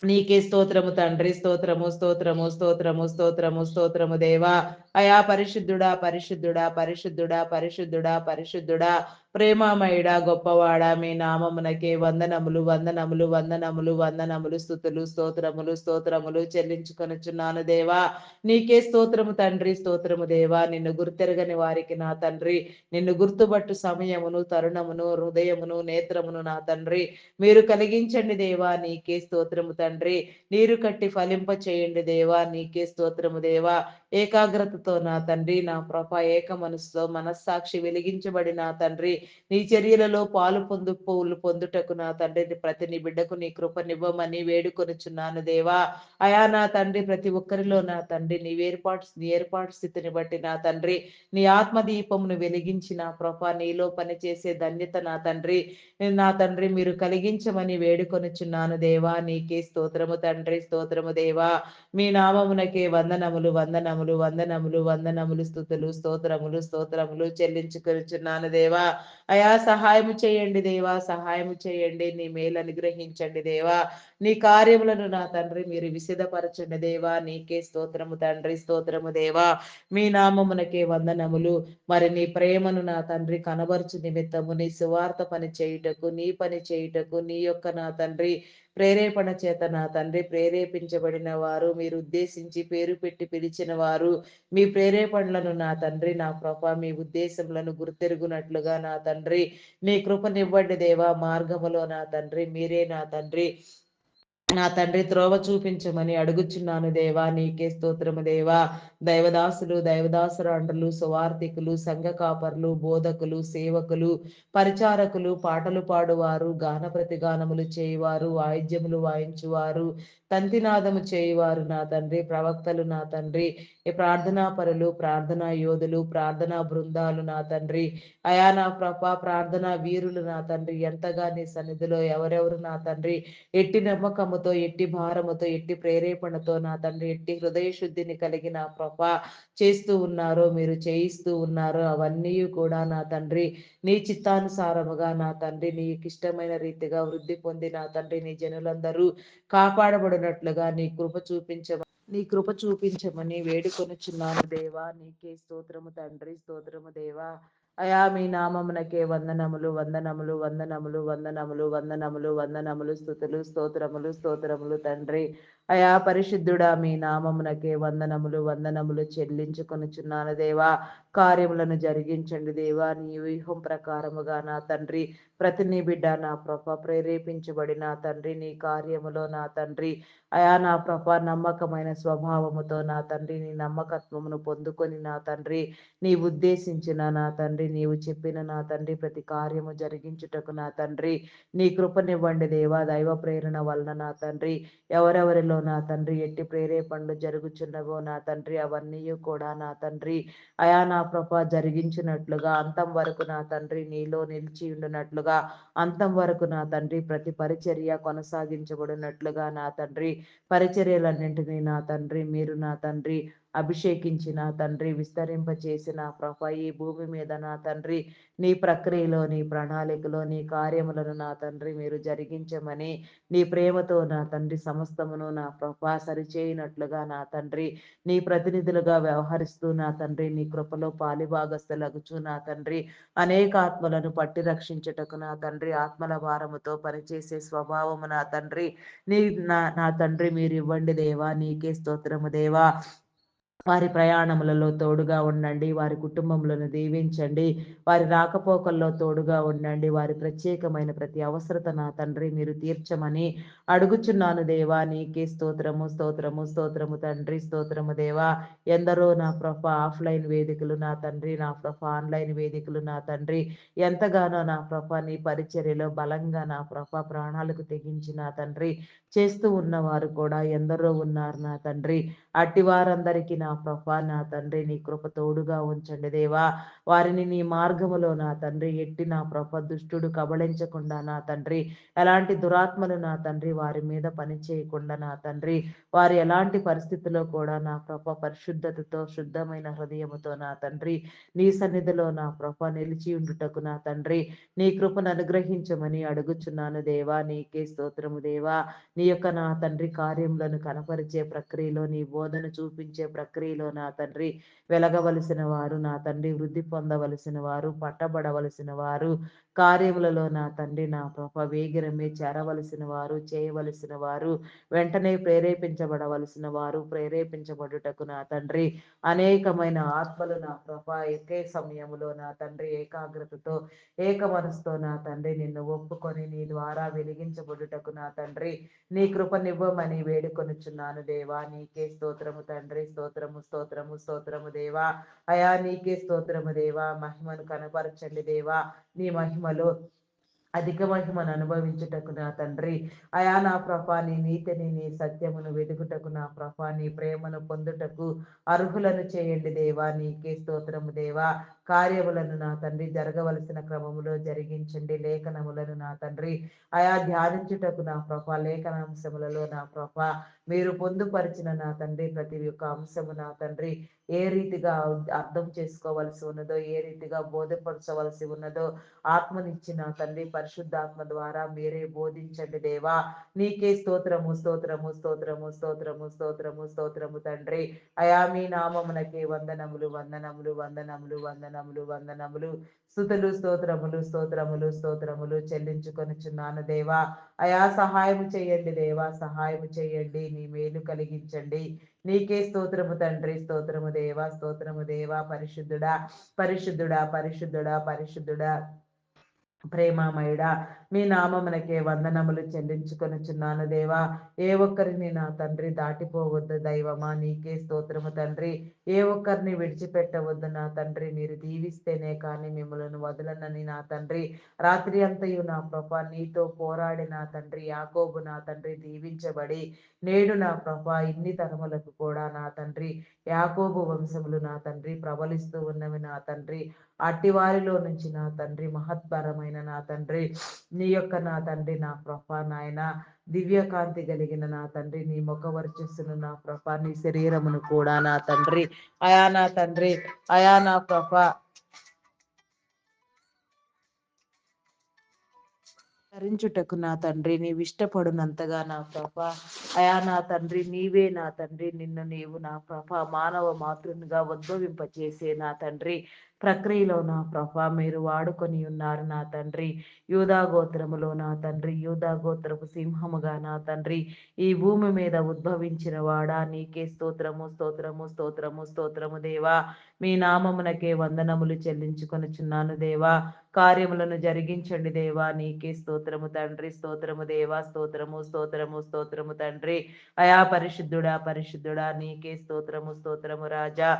నీకే స్తోత్రము తండ్రి, స్తోత్రము స్తోత్రము స్తోత్రము స్తోత్రము స్తోత్రము దేవా. అయా పరిశుద్ధుడా, పరిశుద్ధుడా, పరిశుద్ధుడా, పరిశుద్ధుడా, పరిశుద్ధుడా, ప్రేమామయుడా, గొప్పవాడా మీ నామమునకే వందనములు వందనములు వందనములు వందనములు స్తుతులు స్తోత్రములు స్తోత్రములు చెల్లించుకొనుచున్నాను దేవా. నీకే స్తోత్రము తండ్రి, స్తోత్రము దేవా. నిన్ను గుర్తెరగని వారికి నా తండ్రి నిన్ను గుర్తుబట్టు సమయమును తరుణమును హృదయమును నేత్రమును నా తండ్రి మీరు కలిగించండి దేవా. నీకే స్తోత్రము తండ్రి నీరు కట్టి ఫలింప చేయండి దేవా. నీకే స్తోత్రము దేవా. ఏకాగ్రతతో నా తండ్రి నా ప్రభ ఏక మనసుతో మనస్సాక్షి వెలిగించబడి నా తండ్రి నీ చర్యలలో పొందుటకు నా తండ్రి ప్రతి నీ బిడ్డకు నీ కృపనివ్వమని వేడుకొనుచున్నాను దేవా. అయా నా తండ్రి ప్రతి ఒక్కరిలో నా తండ్రి నీ ఏర్పాటు స్థితిని బట్టి నా తండ్రి నీ ఆత్మదీపమును వెలిగించి నా ప్రభ నీలో పనిచేసే ధన్యత నా తండ్రి మీరు కలిగించమని వేడుకొనుచున్నాను దేవా. నీకే స్తోత్రము తండ్రి, స్తోత్రము దేవా. మీ నామమునకే వందనములు వందనములు వందనములు వందనములు స్థుతులు స్తోత్రములు స్తోత్రములు చెల్లించుకొనుచున్నాను దేవా. అయా సహాయము చేయండి దేవా, సహాయము చేయండి. నీ మేలు అనుగ్రహించండి దేవా. నీ కార్యములను నా తండ్రి మీరు విసిదపరచండి దేవా. నీకే స్తోత్రము తండ్రి, స్తోత్రము దేవా. మీ నామమునకే వందనములు. మరి నీ ప్రేమను నా తండ్రి కనబరుచు నిమిత్తము నీ సువార్త పని చేయుటకు, నీ పని చేయుటకు, నీ యొక్క నా తండ్రి ప్రేరేపణ చేత నా తండ్రి ప్రేరేపించబడిన వారు, మీరు ఉద్దేశించి పేరు పెట్టి పిలిచిన వారు, మీ ప్రేరేపణలను నా తండ్రి నా కృప మీ ఉద్దేశములను గుర్తెరుగునట్లుగా నా తండ్రి నీ కృపనివ్వండి దేవా. మార్గములో నా తండ్రి మీరే నా తండ్రి త్రోవ చూపించమని అడుగుచున్నాను దేవా. నీకే స్తోత్రము దేవా. దైవదాసురాండ్రులు, సువార్థికులు, సంఘ కాపర్లు, బోధకులు, సేవకులు, పరిచారకులు, పాటలు పాడువారు, గాన ప్రతిగానములు చేయువారు, వాయిద్యములు వాయించువారు, తంతినాదము చేయువారు నా తండ్రి, ప్రవక్తలు నా తండ్రి, ప్రార్థనా పరులు, ప్రార్థనా యోధులు, ప్రార్థనా బృందాలు నా తండ్రి, అయా నా ప్రార్థనా వీరులు నా తండ్రి, ఎంతగా నీ సన్నిధిలో ఎవరెవరు నా తండ్రి ఎట్టి నమ్మకముతో, ఎట్టి భారముతో, ఎట్టి ప్రేరేపణతో నా తండ్రి ఎట్టి హృదయ శుద్ధిని కలిగి నా చేస్తూ ఉన్నారో, మీరు చేయిస్తూ ఉన్నారో అవన్నీ కూడా నా తండ్రి నీ చిత్తానుసారముగా నా తండ్రి నీకు ఇష్టమైన రీతిగా వృద్ధి పొంది నా తండ్రి నీ జనులందరూ కాపాడబడినట్లుగా నీ కృప చూపించమని వేడుకొనుచున్నాను దేవా. నీకే స్తోత్రము తండ్రి, స్తోత్రము దేవా. అయా మీ నామమునకే వందనములు వందనములు వందనములు వందనములు వందనములు వందనములు స్థుతులు స్తోత్రములు స్తోత్రములు తండ్రి. అయా పరిశుద్ధుడా మీ నామమునకే వందనములు వందనములు చెల్లించుకొనుచున్నాను దేవా. కార్యములను జరిగించండి దేవా. నీ వ్యూహం ప్రకారముగా నా తండ్రి ప్రతి నీ బిడ్డ నా ప్రేరేపించబడి నా తండ్రి నీ కార్యములో నా తండ్రి అయా నా నమ్మకమైన స్వభావముతో నా తండ్రి నీ నమ్మకత్వమును పొందుకొని నా తండ్రి నీ ఉద్దేశించిన నా తండ్రి నీవు చెప్పిన నా తండ్రి ప్రతి కార్యము జరిగించుటకు నా తండ్రి నీ కృపనివ్వండి దేవా. దైవ ప్రేరణ వలన నా తండ్రి ఎవరెవరిలో నా తండ్రి ఎట్టి ప్రేరేపణలు జరుగుచున్నవో నా తండ్రి అవన్నీ కూడా నా తండ్రి అయా నా జరిగించినట్లుగా అంతం వరకు నా తండ్రి నీలో నిలిచి ఉండినట్లుగా అంతం వరకు నా తండ్రి ప్రతి పరిచర్య కొనసాగించబడినట్లుగా నా తండ్రి పరిచర్యలన్నింటినీ నా తండ్రి మీరు నా తండ్రి అభిషేకించిన తండ్రి విస్తరింపచేసిన ఈ భూమి మీద నా తండ్రి నీ ప్రక్రియలో, నీ ప్రణాళికలో, నీ కార్యములను నా తండ్రి మీరు జరిగించమని నీ ప్రేమతో నా తండ్రి సమస్తమును నా సరిచేయనట్లుగా నా తండ్రి నీ ప్రతినిధులుగా వ్యవహరిస్తూ నా తండ్రి నీ కృపలో పాలిభాగస్థులగుచు నా తండ్రి అనేక ఆత్మలను పట్టి రక్షించుటకు నా తండ్రి ఆత్మల భారముతో పనిచేసే స్వభావము నా తండ్రి నా తండ్రి మీరు ఇవ్వండి దేవా. నీకే స్తోత్రము దేవా. వారి ప్రయాణములలో తోడుగా ఉండండి. వారి కుటుంబములను దీవించండి. వారి రాకపోకల్లో తోడుగా ఉండండి. వారి ప్రత్యేకమైన ప్రతి అవసరత నా తండ్రి మీరు తీర్చమని అడుగుచున్నాను దేవా. నీకే స్తోత్రము స్తోత్రము స్తోత్రము తండ్రి, స్తోత్రము దేవా. ఎందరో నా ఆఫ్లైన్ వేదికలు నా తండ్రి, నా ఆన్లైన్ వేదికలు నా తండ్రి ఎంతగానో నా నీ పరిచర్యలో బలంగా నా ప్రాణాలకు తెగించి నా తండ్రి చేస్తూ ఉన్నవారు కూడా ఎందరో ఉన్నారు నా తండ్రి. అట్టి వారందరికీ నా నా తండ్రి నీ కృప తోడుగా ఉంచండి దేవా. వారిని నీ మార్గములో నా తండ్రి ఎట్టి నా దుష్టుడు కబళించకుండా నా తండ్రి ఎలాంటి దురాత్మలు నా తండ్రి వారి మీద పని చేయకుండా నా తండ్రి వారు ఎలాంటి పరిస్థితుల్లో కూడా నా పరిశుద్ధతతో శుద్ధమైన హృదయముతో నా తండ్రి నీ సన్నిధిలో నా నిలిచి ఉండుటకు నా తండ్రి నీ కృపను అనుగ్రహించమని అడుగుచున్నాను దేవా. నీకే స్తోత్రము దేవా. నీ యొక్క నా తండ్రి కార్యములను కనపరిచే ప్రక్రియలో నీ బోధన చూపించే ప్రక్రియలో నా తండ్రి వెలగవలసిన వారు నా తండ్రి వృద్ధి పొందవలసిన వారు పట్టబడవలసిన వారు కార్యములలో నా తండ్రి నా వేగిరమే చేరవలసిన వారు చేయవలసిన వారు వెంటనే ప్రేరేపించబడవలసిన వారు ప్రేరేపించబడుటకు నా తండ్రి అనేకమైన ఆత్మలు నా ఒకే సమయంలో నా తండ్రి ఏకాగ్రతతో ఏక మనసుతో నా తండ్రి నిన్ను ఒప్పుకొని నీ ద్వారా వెలిగించబడుటకు నా తండ్రి నీ కృపనివ్వమని వేడుకొనుచున్నాను దేవా. నీకే స్తోత్రము తండ్రి, స్తోత్రము స్తోత్రము దేవా. అయా నీకే స్తోత్రము దేవా. మహిమను కనపరచండి దేవా. నీ మహిమలో అధిక మహిమను అనుభవించుటకు నా తండ్రి. అయా నా ప్రభా, నీ నీతిని నీ సత్యమును వెతుకుటకు నా ప్రభా, నీ ప్రేమను పొందుటకు అర్హులను చేయండి దేవా. నీకే స్తోత్రము దేవా. కార్యములను నా తండ్రి జరగవలసిన క్రమములో జరిగించండి. లేఖనములను నా తండ్రి అయా ధ్యానించుటకు నా ప్రభా, లేఖనాంశములలో నా ప్రభా మీరు పొందుపరిచిన నా తండ్రి ప్రతి ఒక్క అంశము నా తండ్రి ఏ రీతిగా అర్థం చేసుకోవలసి ఉన్నదో, ఏ రీతిగా బోధపరచవలసి ఉన్నదో ఆత్మనిచ్చిన తండ్రి పరిశుద్ధాత్మ ద్వారా మీరే బోధించండి దేవా. నీకే స్తోత్రము స్తోత్రము స్తోత్రము స్తోత్రము స్తోత్రము స్తోత్రము తండ్రి. అయా మీ నామమునకే వందనములు వందనములు వందనములు వందనములు వందనములు స్తుతులు స్తోత్రములు స్తోత్రములు స్తోత్రములు చెల్లించుకొనుచున్నాను దేవా. అయా సహాయం చేయండి దేవా, సహాయం చేయండి. నీ మేలు కలిగించండి. నీకే స్తోత్రము తండ్రి. స్తోత్రము దేవా, స్తోత్రము దేవా. పరిశుద్ధుడా పరిశుద్ధుడా పరిశుద్ధుడా పరిశుద్ధుడా ప్రేమామయుడా, మీ నామమునకే వందనములు చెల్లించుకొనుచున్నాను దేవా. ఏ ఒక్కరిని నా తండ్రి దాటిపోవద్దు దైవమా. నీకే స్తోత్రము తండ్రి. ఏ ఒక్కరిని విడిచిపెట్టవద్దు నా తండ్రి. మీరు దీవిస్తేనే కానీ మిమ్మల్ని వదలనని నా తండ్రి రాత్రి అంతయు నా ప్రభా నీతో పోరాడి నా తండ్రి యాకోబు నా తండ్రి దీవించబడి నేడు నా ప్రభా ఇన్ని తరములకు కూడా నా తండ్రి యాకోబు వంశములు నా తండ్రి ప్రబలిస్తూ ఉన్నవి నా తండ్రి. అట్టి వారిలో నుంచి నా తండ్రి మహత్పరమైన నా తండ్రి నీ యొక్క నా తండ్రి నా ప్రభా నాయన దివ్యకాంతి కలిగిన నా తండ్రి నీ ముఖ వర్చస్సును నా ప్రభా నీ శరీరమును కూడా నా తండ్రి అయా నా తండ్రి అయా నా ప్రభా ధరించుటకు నా తండ్రి నీవు ఇష్టపడునంతగా నా ప్రభ అయా నా తండ్రి నీవే నా తండ్రి నిన్ను నీవు నా ప్రభ మానవ మాతృనిగా ఉద్భవింపచేసే నా తండ్రి ప్రక్రియలో నా ప్రభ మీరు వాడుకొని ఉన్నారు నా తండ్రి. యూదా గోత్రములో నా తండ్రి యూదా గోత్రపు సింహముగా నా తండ్రి ఈ భూమి మీద ఉద్భవించిన వాడా నీకే స్తోత్రము స్తోత్రము స్తోత్రము స్తోత్రము దేవా. మీ నామమునకే వందనములు చెల్లించుకొనుచున్నాను దేవా. కార్యములను జరిగించండి దేవా. నీకే స్తోత్రము తండ్రి. స్తోత్రము దేవా. స్తోత్రము స్తోత్రము స్తోత్రము తండ్రి. అయా పరిశుద్ధుడా పరిశుద్ధుడా నీకే స్తోత్రము స్తోత్రము రాజా.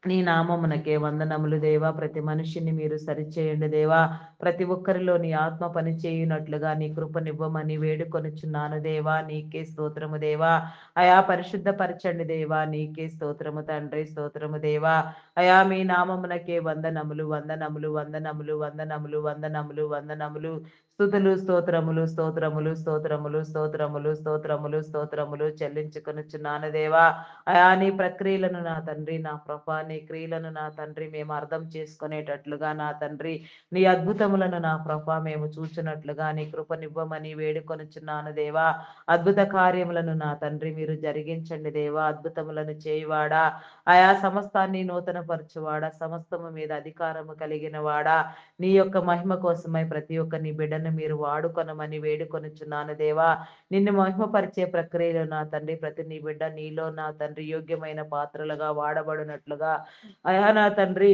నీ నామమునకే వందనములు దేవా. ప్రతి మనిషిని మీరు సరిచేయండి దేవా. ప్రతి ఒక్కరిలో నీ ఆత్మ పని చేయునట్లుగా నీ కృపనివ్వమని వేడుకొనుచున్నాను దేవా. నీకే స్తోత్రము దేవా. అయా పరిశుద్ధపరచండి దేవా. నీకే స్తోత్రము తండ్రి. స్తోత్రము దేవా. అయా మీ నామమునకే వందనములు వందనములు వందనములు వందనములు వందనములు వందనములు స్తుతులు స్తోత్రములు స్తోత్రములు స్తోత్రములు స్తోత్రములు స్తోత్రములు స్తోత్రములు చెల్లించుకొనుచున్నాను దేవా. అయా నీ ప్రక్రియలను నా తండ్రి నా ప్రభా నీ క్రియలను నా తండ్రి మేము అర్థం చేసుకునేటట్లుగా నా తండ్రి నీ అద్భుతములను నా ప్రభా మేము చూచినట్లుగా నీ కృపనివ్వమని వేడుకొనుచున్నాను దేవా. అద్భుత కార్యములను నా తండ్రి మీరు జరిగించండి దేవా. అద్భుతములను చేయువాడా ఆయా సమస్తాన్ని నూతన పరచువాడా సమస్తము మీద అధికారము కలిగిన వాడా నీ యొక్క మహిమ కోసమై ప్రతి ఒక్క నీ బిడ్డను మీరు వాడుకొనమని వేడుకొనుచున్నాను దేవా. నిన్ను మహిమపరిచే ప్రక్రియలో నా తండ్రి ప్రతి నీ బిడ్డ నీలో నా తండ్రి యోగ్యమైన పాత్రలుగా వాడబడినట్లుగా అయా నా తండ్రి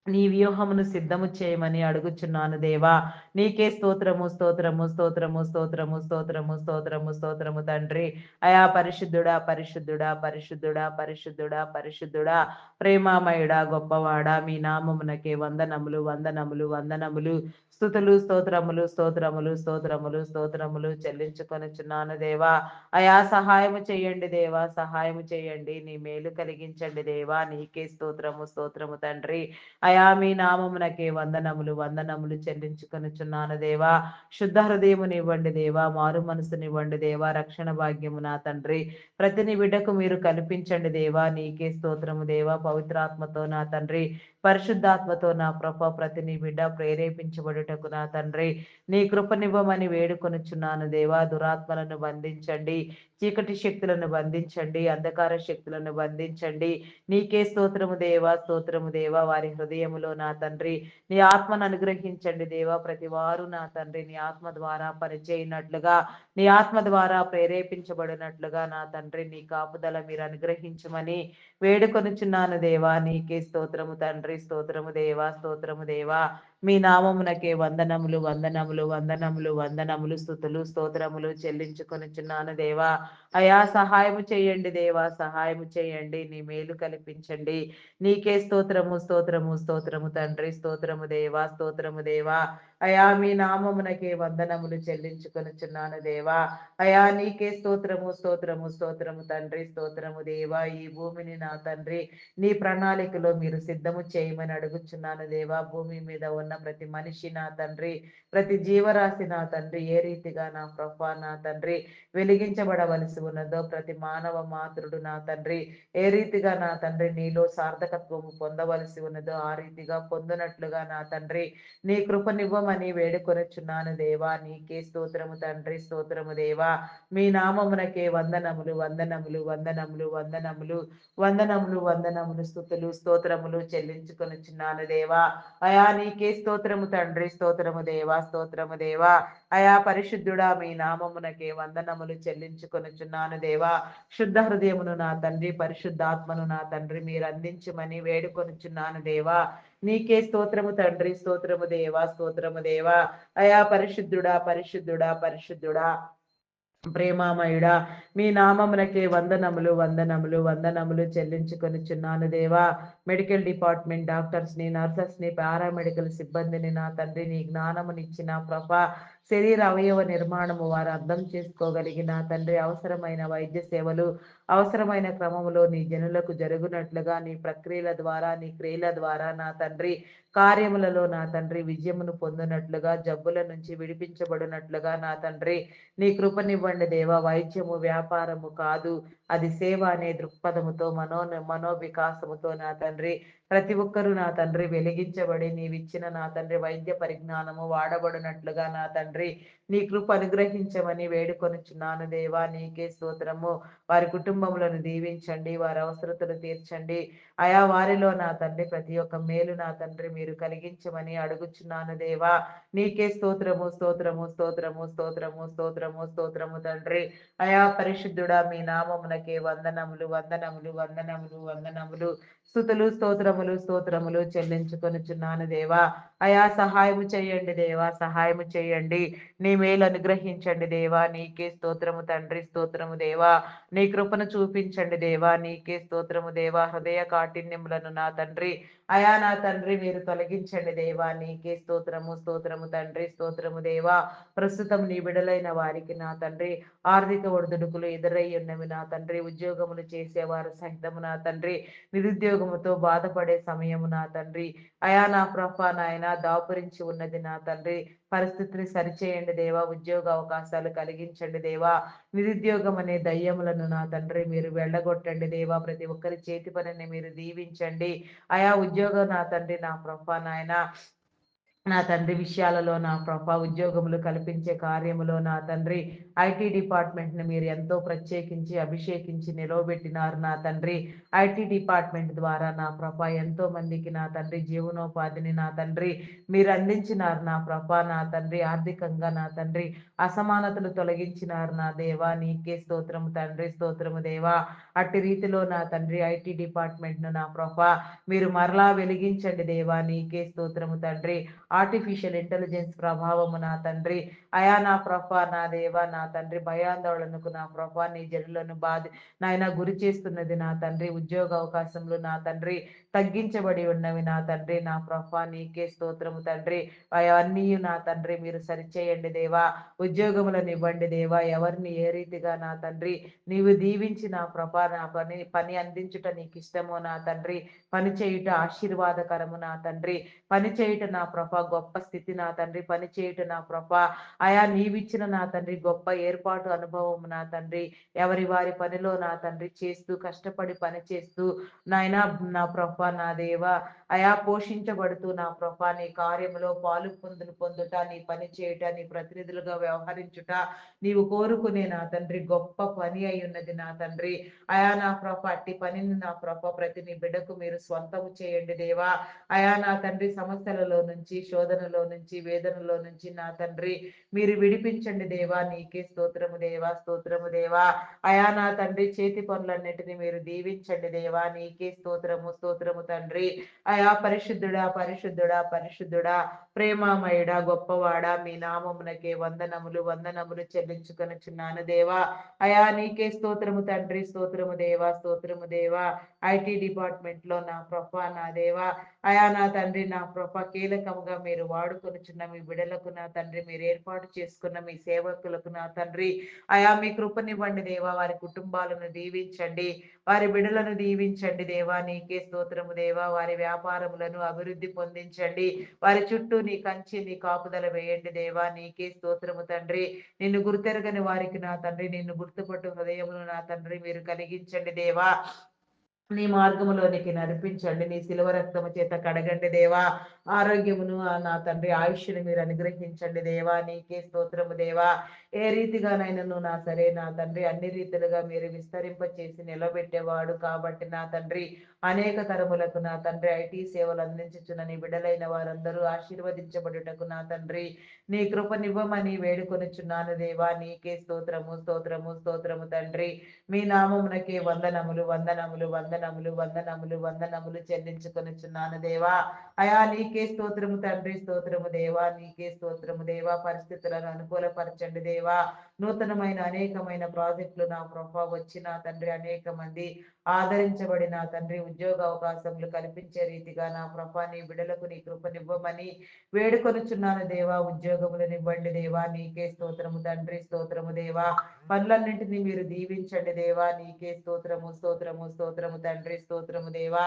నీ వ్యూహమును సిద్ధము చేయమని అడుగుచున్నాను దేవా. నీకే స్తోత్రము స్తోత్రము స్తోత్రము స్తోత్రము స్తోత్రము స్తోత్రము స్తోత్రము తండ్రి. అయా పరిశుద్ధుడా పరిశుద్ధుడా పరిశుద్ధుడా పరిశుద్ధుడా పరిశుద్ధుడా ప్రేమామయుడా గొప్పవాడా మీ నామమునకే వందనములు వందనములు వందనములు స్తుతులు స్తోత్రములు స్తోత్రములు స్తోత్రములు స్తోత్రములు చెల్లించుకొనుచున్నాను దేవా. అయా సహాయము చేయండి దేవా. సహాయము చేయండి. నీ మేలు కలిగించండి దేవా. నీకే స్తోత్రము స్తోత్రము తండ్రి. అయా మీ నామమునకే వందనములు వందనములు చెల్లించుకొనుచున్నాను దేవా. శుద్ధ హృదయమునివ్వండి దేవా. మారు మనసునివ్వండి దేవా. రక్షణ భాగ్యము నా తండ్రి ప్రతి నీ బిడ్డకు మీరు కల్పించండి దేవా. నీకే స్తోత్రము దేవా. పవిత్రాత్మతో నా తండ్రి పరిశుద్ధాత్మతో నా ప్రభ ప్రతి నీ బిడ్డ ప్రేరేపించబడుటకు నా తండ్రి నీ కృపనివ్వమని వేడుకొనుచున్నాను దేవా. దురాత్మలను బంధించండి. చీకటి శక్తులను బంధించండి. అంధకార శక్తులను బంధించండి. నీకే స్తోత్రము దేవా. స్తోత్రము దేవా. వారి హృదయములో నా తండ్రి నీ ఆత్మను అనుగ్రహించండి దేవా. ప్రతి వారు నా తండ్రి నీ ఆత్మ ద్వారా పనిచేయనట్లుగా నీ ఆత్మ ద్వారా ప్రేరేపించబడినట్లుగా నా తండ్రి నీ కాపుదల మీరు అనుగ్రహించమని వేడుకొనుచున్నాను దేవా. నీకే స్తోత్రము తండ్రి. స్తోత్రము దేవా. స్తోత్రము దేవా. మీ నామమునకే వందనములు వందనములు వందనములు వందనములు స్థుతులు స్తోత్రములు చెల్లించుకొనుచున్నాను దేవా. అయా సహాయము చేయండి దేవా, సహాయము చేయండి, నీ మేలు కల్పించండి. నీకే స్తోత్రము స్తోత్రము స్తోత్రము తండ్రి, స్తోత్రము దేవా, స్తోత్రము దేవా. అయా మీ నామమునకే వందనములు చెల్లించుకొనుచున్నాను దేవా. అయా నీకే స్తోత్రము స్తోత్రము స్తోత్రము తండ్రి, స్తోత్రము దేవా. ఈ భూమిని నా తండ్రి నీ ప్రణాళికలో మీరు సిద్ధము చేయమని అడుగుచున్నాను దేవా. భూమి మీద ఉన్న ప్రతి మనిషి నా తండ్రి, ప్రతి జీవరాశి నా తండ్రి ఏ రీతిగా నా ప్రభా నా తండ్రి వెలిగించబడవలసి ఉన్నదో, ప్రతి మానవ మాతృడు నా తండ్రి ఏ రీతిగా నా తండ్రి నీలో సార్థకత్వము పొందవలసి ఉన్నదో ఆ రీతిగా పొందునట్లుగా నా తండ్రి నీ కృపనివ్వమని వేడుకొనుచున్నాను దేవా. నీకే స్తోత్రము తండ్రి, స్తోత్రము దేవా. మీ నామమునకే వందనములు వందనములు వందనములు వందనములు వందనములు వందనములు స్థుతులు స్తోత్రములు చెల్లించుకొనుచున్నాను దేవా. అయా నీకే స్తోత్రము తండ్రి, స్తోత్రము దేవా, స్తోత్రము దేవా. అయా పరిశుద్ధుడా మీ నామమునకే వందనములు చెల్లించుకొనుచున్నాను దేవా. శుద్ధ హృదయమును నా తండ్రి, పరిశుద్ధాత్మను నా తండ్రి మీరు అందించమని వేడుకొనుచున్నాను దేవా. నీకే స్తోత్రము తండ్రి, స్తోత్రము దేవా, స్తోత్రము దేవా. అయా పరిశుద్ధుడా పరిశుద్ధుడా పరిశుద్ధుడా ప్రేమామయుడా మీ నామమునకే వందనములు వందనములు వందనములు చెల్లించుకొనుచున్నాను దేవా. మెడికల్ డిపార్ట్మెంట్ డాక్టర్స్ ని, నర్సెస్ ని, పారామెడికల్ సిబ్బందిని నా తండ్రి నీ జ్ఞానమునిచ్చిన ప్రభా, శరీర అవయవ నిర్మాణము వారు అర్థం చేసుకోగలిగిన తండ్రి అవసరమైన వైద్య సేవలు అవసరమైన క్రమములో నీ జనులకు జరుగునట్లుగా నీ ప్రక్రియల ద్వారా నీ క్రియల ద్వారా నా తండ్రి కార్యములలో నా తండ్రి విజయమును పొందినట్లుగా, జబ్బుల నుంచి విడిపించబడినట్లుగా నా తండ్రి నీ కృపనివ్వండి దేవా. వైద్యము వ్యాపారము కాదు, అది సేవ అనే దృక్పథముతో మనోవికాసముతో నా తండ్రి ప్రతి ఒక్కరూ నా తండ్రి వెలిగించబడి నీవిచ్చిన నా తండ్రి వైద్య పరిజ్ఞానము వాడబడినట్లుగా నా తండ్రి నీ కృప అనుగ్రహించమని వేడుకొనుచున్నాను దేవా. నీకే స్తోత్రము. వారి కుటుంబములను దీవించండి, వారి అవసరతలు తీర్చండి. అయా వారిలో నా తండ్రి ప్రతి ఒక్క మేలు నా తండ్రి మీరు కలిగించమని అడుగుచున్నాను దేవా. నీకే స్తోత్రము స్తోత్రము స్తోత్రము స్తోత్రము స్తోత్రము స్తోత్రము తండ్రి. అయా పరిశుద్ధుడా మీ నామమునకే వందనములు వందనములు వందనములు వందనములు స్తుతులు స్తోత్రములు స్తోత్రములు చెల్లించుకొనుచున్నాను దేవా. అయా సహాయము చేయండి దేవా, సహాయము చేయండి, నీ మేలు అనుగ్రహించండి దేవా. నీకే స్తోత్రము తండ్రి, స్తోత్రము దేవా. నీ కృపను చూపించండి దేవా. నీకే స్తోత్రము దేవా. హృదయ కాఠిన్యములను నా తండ్రి అయా నా తండ్రి మీరు తొలగించండి దేవా. నీకే స్తోత్రము స్తోత్రము తండ్రి, స్తోత్రము దేవా. ప్రస్తుతం నీ బిడలైన వారికి నా తండ్రి ఆర్థిక ఒడిదుడుకులు ఎదురై ఉన్నవి నా తండ్రి. ఉద్యోగములు చేసేవారు సహితము నా తండ్రి నిరుద్యోగముతో బాధపడే సమయము నా తండ్రి అయా నా ప్రభా నాయన దాపురించి ఉన్నది నా తండ్రి. పరిస్థితిని సరిచేయండి దేవా. ఉద్యోగ అవకాశాలు కలిగించండి దేవా. నిరుద్యోగం అనే దయ్యములను నా తండ్రి మీరు వెళ్ళగొట్టండి దేవా. ప్రతి ఒక్కరి చేతి పనిని మీరు దీవించండి అయా. ఉద్యోగం నా తండ్రి నా ప్రభా నాయన నా తండ్రి విషయాలలో నా ప్రభా ఉద్యోగములు కల్పించే కార్యములో నా తండ్రి ఐటీ డిపార్ట్మెంట్ని మీరు ఎంతో ప్రత్యేకించి అభిషేకించి నిలవబెట్టినారు నా తండ్రి. ఐటీ డిపార్ట్మెంట్ ద్వారా నా ప్రభా ఎంతో మందికి నా తండ్రి జీవనోపాధిని నా తండ్రి మీరు అందించినారు నా ప్రభా. నా తండ్రి ఆర్థికంగా నా తండ్రి అసమానతలు తొలగించినారు నా దేవా. నీకే స్తోత్రము తండ్రి, స్తోత్రము దేవా. అట్టి రీతిలో నా తండ్రి ఐటీ డిపార్ట్మెంట్ను నా ప్రభా మీరు మరలా వెలిగించండి దేవా. నీకే స్తోత్రము తండ్రి. ఆర్టిఫిషియల్ ఇంటెలిజెన్స్ ప్రభావము నా తండ్రి అయా నా ప్రభా నా దేవా నా తండ్రి భయాందోళనకు నా ప్రభా నీ జనులను నాయన గురి చేస్తున్నది నా తండ్రి. ఉద్యోగ అవకాశములు నా తండ్రి తగ్గించబడి ఉన్నవి నా తండ్రి. నా ప్రభా నీకే స్తోత్రము తండ్రి. అవన్నీ నా తండ్రి మీరు సరిచేయండి దేవా. ఉద్యోగములను ఇవ్వండి దేవా. ఎవరిని ఏ రీతిగా నా తండ్రి నీవు దీవించి నా ప్రభా నా పని అందించుట నీకు ఇష్టము నా తండ్రి. పని చేయుట ఆశీర్వాదకరము నా తండ్రి. పని చేయుట నా ప్రభా గొప్ప స్థితి నా తండ్రి. పని చేయుట నా ప్రభా అయా నీవిచ్చిన నా తండ్రి గొప్ప ఏర్పాటు అనుభవం నా తండ్రి. ఎవరి వారి పనిలో నా తండ్రి చేస్తూ కష్టపడి పని చేస్తూ నాయన నా ప్రభా నా దేవ అయా పోషించబడుతూ నా ప్రభా నీ కార్యములో పాలు పొందుట, నీ పని చేయుట, నీ ప్రతినిధులుగా వ్యవహరించుట నీవు కోరుకునే నా తండ్రి గొప్ప పని అయి ఉన్నది నా తండ్రి. అయా నా ప్రభా అట్టి పనిని నా ప్రభా ప్రతి నీ బిడ్డకు మీరు స్వంతము చేయండి దేవా. అయా నా తండ్రి సమస్యలలో నుంచి శోధనలో నుంచి, వేదనలో నుంచి నా తండ్రి మీరు విడిపించండి దేవా. నీకే స్తోత్రము దేవా, స్తోత్రము దేవా. అయా నా తండ్రి చేతి పనులన్నిటిని మీరు దీవించండి దేవా. నీకే స్తోత్రము, స్తోత్రము తండ్రి. అయా పరిశుద్ధుడా, పరిశుద్ధుడా, పరిశుద్ధుడా, ప్రేమామయుడా, గొప్పవాడా, మీ నామమునకే వందనములు, వందనములు చెల్లించుకొనుచున్నాను దేవా. అయా నీకే స్తోత్రము తండ్రి, స్తోత్రము దేవా, స్తోత్రము దేవా. ఐటీ డిపార్ట్మెంట్ లో నా ప్రభా నా దేవా, అయా నా తండ్రి నా ప్రభా కీలకంగా మీరు వాడుకొనుచున్న మీ బిడలకు నా తండ్రి మీరు ఏర్పాటు చేసుకున్న మీ సేవకులకు నా తండ్రి అయా మీ కృపనివ్వండి దేవా. వారి కుటుంబాలను దీవించండి, వారి బిడలను దీవించండి దేవా. నీకే స్తోత్రము దేవా. వారి వ్యాపారములను అభివృద్ధి పొందించండి, వారి చుట్టూ నీ కంచి నీ కాపుదల వేయండి దేవా. నీకే స్తోత్రము తండ్రి. నిన్ను గుర్తెరగని వారికి నా తండ్రి నిన్ను గుర్తుపట్టు హృదయమును నా తండ్రి మీరు కలిగించండి దేవా. నీ మార్గములోనికి నడిపించండి, నీ శిలువ రక్తము చేత కడగండి దేవా. ఆరోగ్యమును నా తండ్రి ఆయుష్ని మీరు అనుగ్రహించండి దేవా. నీకే స్తోత్రము దేవా. ఏ రీతిగానైనాను నా సరే నా తండ్రి అన్ని రీతిలుగా మీరు విస్తరింప చేసి నిలబెట్టేవాడు కాబట్టి నా తండ్రి అనేక తరములకు నా తండ్రి ఐటీ సేవలు అందించుచున్న నీ బిడ్డలైన వారందరూ ఆశీర్వదించబడుటకు నా తండ్రి నీ కృపనివ్వమని వేడుకొనుచున్నాను దేవా. నీకే స్తోత్రము, స్తోత్రము, స్తోత్రము తండ్రి. మీ నామమునకే వందనములు, వందనములు, వందనములు, వందనములు, వందనములు చెల్లించుకొనుచున్నాను దేవా. అయా నీకే స్తోత్రము తండ్రి, స్తోత్రము దేవా. నీకే స్తోత్రము దేవా. పరిస్థితులను అనుకూలపరచండి దేవా. నూతనమైన అనేకమైన ప్రాజెక్టులు నా ప్రభా వచ్చి నా తండ్రి అనేక మంది ఆదరించబడిన తండ్రి ఉద్యోగ అవకాశములు కల్పించే రీతిగా నా ప్రభా నీ బిడలకు నీ కృపనివ్వమని వేడుకొనుచున్నాను దేవా. ఉద్యోగములనివ్వండి దేవా. నీకే స్తోత్రము తండ్రి, స్తోత్రము దేవా. పనులన్నింటినీ మీరు దీవించండి దేవా. నీకే స్తోత్రము, స్తోత్రము, స్తోత్రము తండ్రి, స్తోత్రము దేవా.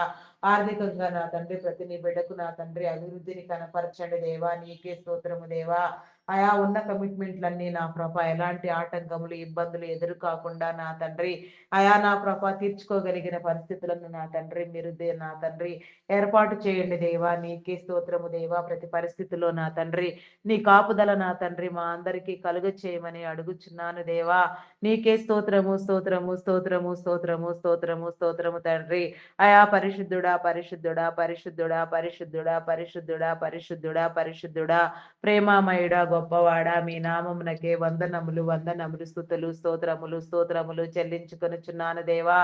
ఆర్థికంగా నా తండ్రి ప్రతి నీ బిడ్డకు నా తండ్రి అభివృద్ధిని కనపరచండి దేవా. నీకే స్తోత్రము దేవా. ఆయా ఉన్న కమిట్మెంట్లన్నీ నా ప్రభ ఎలాంటి ఆటంకములు ఇబ్బందులు ఎదురు కాకుండా నా తండ్రి అయా నా ప్రభ తీర్చుకోగలిగిన పరిస్థితులను నా తండ్రి మీరు నా తండ్రి ఏర్పాటు చేయండి దేవా. నీకే స్తోత్రము దేవా. ప్రతి పరిస్థితిలో నా తండ్రి నీ కాపుదల నా తండ్రి మా అందరికీ కలుగ చేయమని అడుగుచున్నాను దేవా. నీకే స్తోత్రము, స్తోత్రము, స్తోత్రము, స్తోత్రము, స్తోత్రము, స్తోత్రము తండ్రి. అయా పరిశుద్ధుడా, పరిశుద్ధుడా, పరిశుద్ధుడా, పరిశుద్ధుడా, పరిశుద్ధుడా, పరిశుద్ధుడా, పరిశుద్ధుడా, ప్రేమామయుడా, గొప్పవాడా, మీ నామమునకే వందనములు, వందనములు, స్తుతులు, స్తోత్రములు, స్తోత్రములు చెల్లించుకొనుచున్నాను దేవా.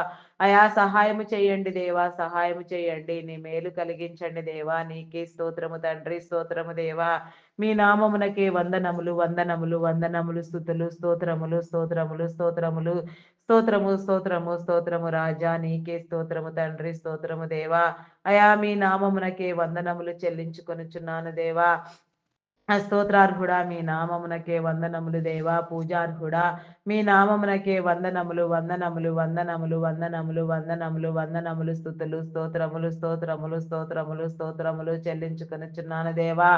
అయా సహాయము చేయండి దేవా, సహాయము చేయండి, నీ మేలు కలిగించండి దేవా. నీకే స్తోత్రము తండ్రి, స్తోత్రము దేవా. మీ నామమునకే వందనములు, వందనములు, వందనములు, స్తుతులు, స్తోత్రములు, స్తోత్రములు, స్తోత్రములు, స్తోత్రము, స్తోత్రము, స్తోత్రము రాజా. నీకే స్తోత్రము తండ్రి, స్తోత్రము దేవా. అయా మీ నామమునకే వందనములు చెల్లించుకొనుచున్నాను దేవా. స్తోత్రార్హుడా, మీ నామమునకే వందనములు దేవా. పూజార్హుడా, మీ నామమునకే వందనములు, వందనములు, వందనములు, వందనములు, వందనములు, వందనములు, స్తుతులు, స్తోత్రములు, స్తోత్రములు, స్తోత్రములు, స్తోత్రములు చెల్లించుకొనుచున్నాను దేవా.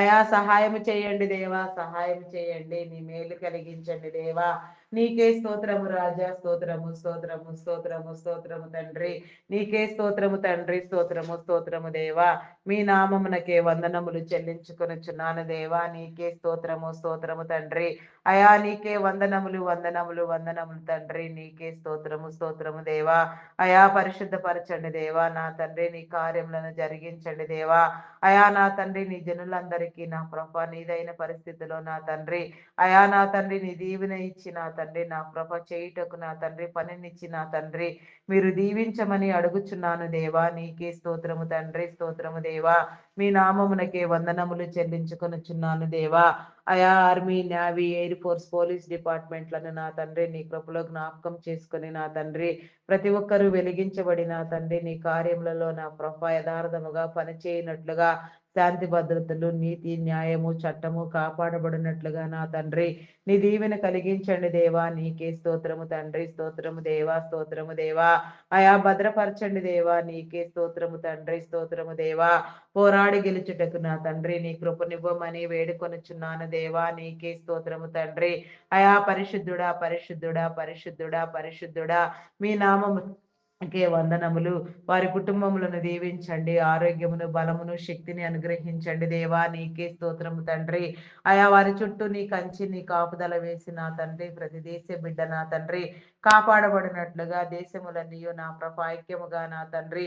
అయా సహాయము చేయండి దేవా, సహాయం చేయండి, నీ మేలు కలిగించండి దేవా. నీకే స్తోత్రము రాజా. స్తోత్రము, స్తోత్రము, స్తోత్రము, స్తోత్రము తండ్రి. నీకే స్తోత్రము తండ్రి, స్తోత్రము, స్తోత్రము దేవా. మీ నామమునకే వందనములు చెల్లించుకొనుచున్నాను దేవా. నీకే స్తోత్రము, స్తోత్రము తండ్రి. అయా నీకే వందనములు, వందనములు, వందనములు తండ్రి. నీకే స్తోత్రము, స్తోత్రము దేవా. అయా పరిశుద్ధపరచండి దేవా. నా తండ్రి నీ కార్యములను జరిగించండి దేవా. అయా నా తండ్రి నీ జనులందరికీ నా ప్రభ నీదైన పరిస్థితిలో నా తండ్రి అయా నా తండ్రి నీ దీవెన ఇచ్చి నా తండ్రి నా ప్రభ చేయుటకు నా తండ్రి పనినిచ్చి నా తండ్రి మీరు దీవించమని అడుగుచున్నాను దేవా. నీకే స్తోత్రము తండ్రి, స్తోత్రము దేవా. మీ నామమునకే వందనములు చెల్లించుకొనుచున్నాను దేవా. అయా army, navy, air force, police డిపార్ట్మెంట్లను నా తండ్రి నీ కృపలో జ్ఞాపకం చేసుకుని నా తండ్రి ప్రతి ఒక్కరూ వెలిగించబడి నా తండ్రి నీ కార్యములలో నా ప్రభ యథార్థముగా పనిచేయనట్లుగా శాంతి భద్రతలు, నీతి, న్యాయము, చట్టము కాపాడబడినట్లుగా నా తండ్రి నీ దీవెన కలిగించండి దేవా. నీకే స్తోత్రము తండ్రి, స్తోత్రము దేవా, స్తోత్రము దేవా. అయా భద్రపరచండి దేవా. నీకే స్తోత్రము తండ్రి, స్తోత్రము దేవా. పోరాడి గెలుచుటకు నా తండ్రి నీ కృపనివ్వమని వేడుకొనుచున్నాను దేవా. నీకే స్తోత్రము తండ్రి. అయా పరిశుద్ధుడా, పరిశుద్ధుడా, పరిశుద్ధుడా, పరిశుద్ధుడా, మీ నామము వందనములు. వారి కుటుంబములను దీవించండి. ఆరోగ్యమును, బలమును, శక్తిని అనుగ్రహించండి దేవా! నీకే స్తోత్రము తండ్రి. వారి చుట్టూ నీ కంచి, నీ కాపుదల వేసి నా తండ్రి ప్రతి దేశ బిడ్డ నా తండ్రి కాపాడబడినట్లుగా దేశములన్నీయు నా ప్రభ ఐక్యముగా నా తండ్రి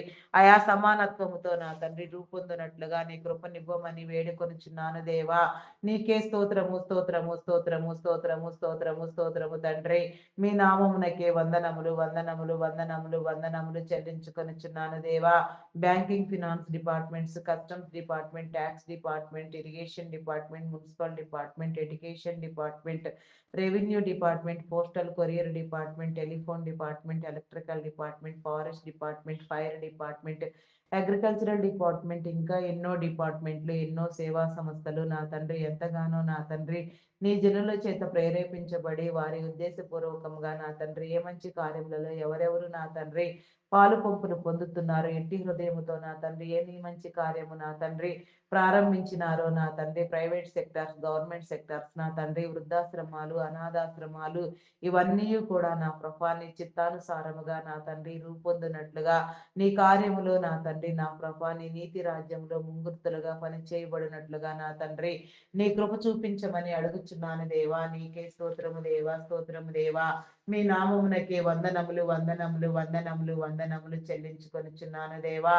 సమానత్వముతో నా తండ్రి రూపొందునట్లుగా నీ కృపనివ్వమని వేడుకొనుచున్నాను దేవా! నీకే స్తోత్రము, స్తోత్రము, స్తోత్రము, స్తోత్రము, స్తోత్రము, స్తోత్రము తండ్రి. మీ నామమునకే వందనములు, వందనములు, వందనములు, వందనములు చెల్లించుకొనుచున్నాను దేవా! Banking, finance departments, customs department, tax department, irrigation department, municipal department, education department, revenue department, postal courier department, telephone department, electrical department, forest department, fire department, agricultural department, ఇంకా ఎన్నో డిపార్ట్మెంట్లు, ఎన్నో సేవా సంస్థలు నా తండ్రి ఎంతగానో నా తండ్రి నీ జనుల చేత ప్రేరేపించబడి వారి ఉద్దేశపూర్వకంగా నా తండ్రి ఏ మంచి కార్యములలో ఎవరెవరు నా తండ్రి పాలు పంపులు పొందుతున్నారు ఎట్టి హృదయముతో నా తండ్రి ఏ నీ మంచి కార్యము నా తండ్రి ప్రారంభించినారో నా తండ్రి ప్రైవేట్ సెక్టార్స్, గవర్నమెంట్ సెక్టార్స్ నా తండ్రి వృద్ధాశ్రమాలు, అనాథాశ్రమాలు ఇవన్నీ కూడా నా ప్రభా నీ చిత్తానుసారముగా నా తండ్రి రూపొందినట్లుగా నీ కార్యములో నా తండ్రి నా ప్రభా నీ నీతి రాజ్యంలో ముంగుర్తులుగా పనిచేయబడినట్లుగా నా తండ్రి నీ కృప చూపించమని అడుగుచున్నాను దేవా! నీకే స్తోత్రము దేవా! స్తోత్రము దేవా! మీ నామమునకే వందనములు, వందనములు, వందనములు, వందనములు చెల్లించుకొనుచున్నాను దేవా!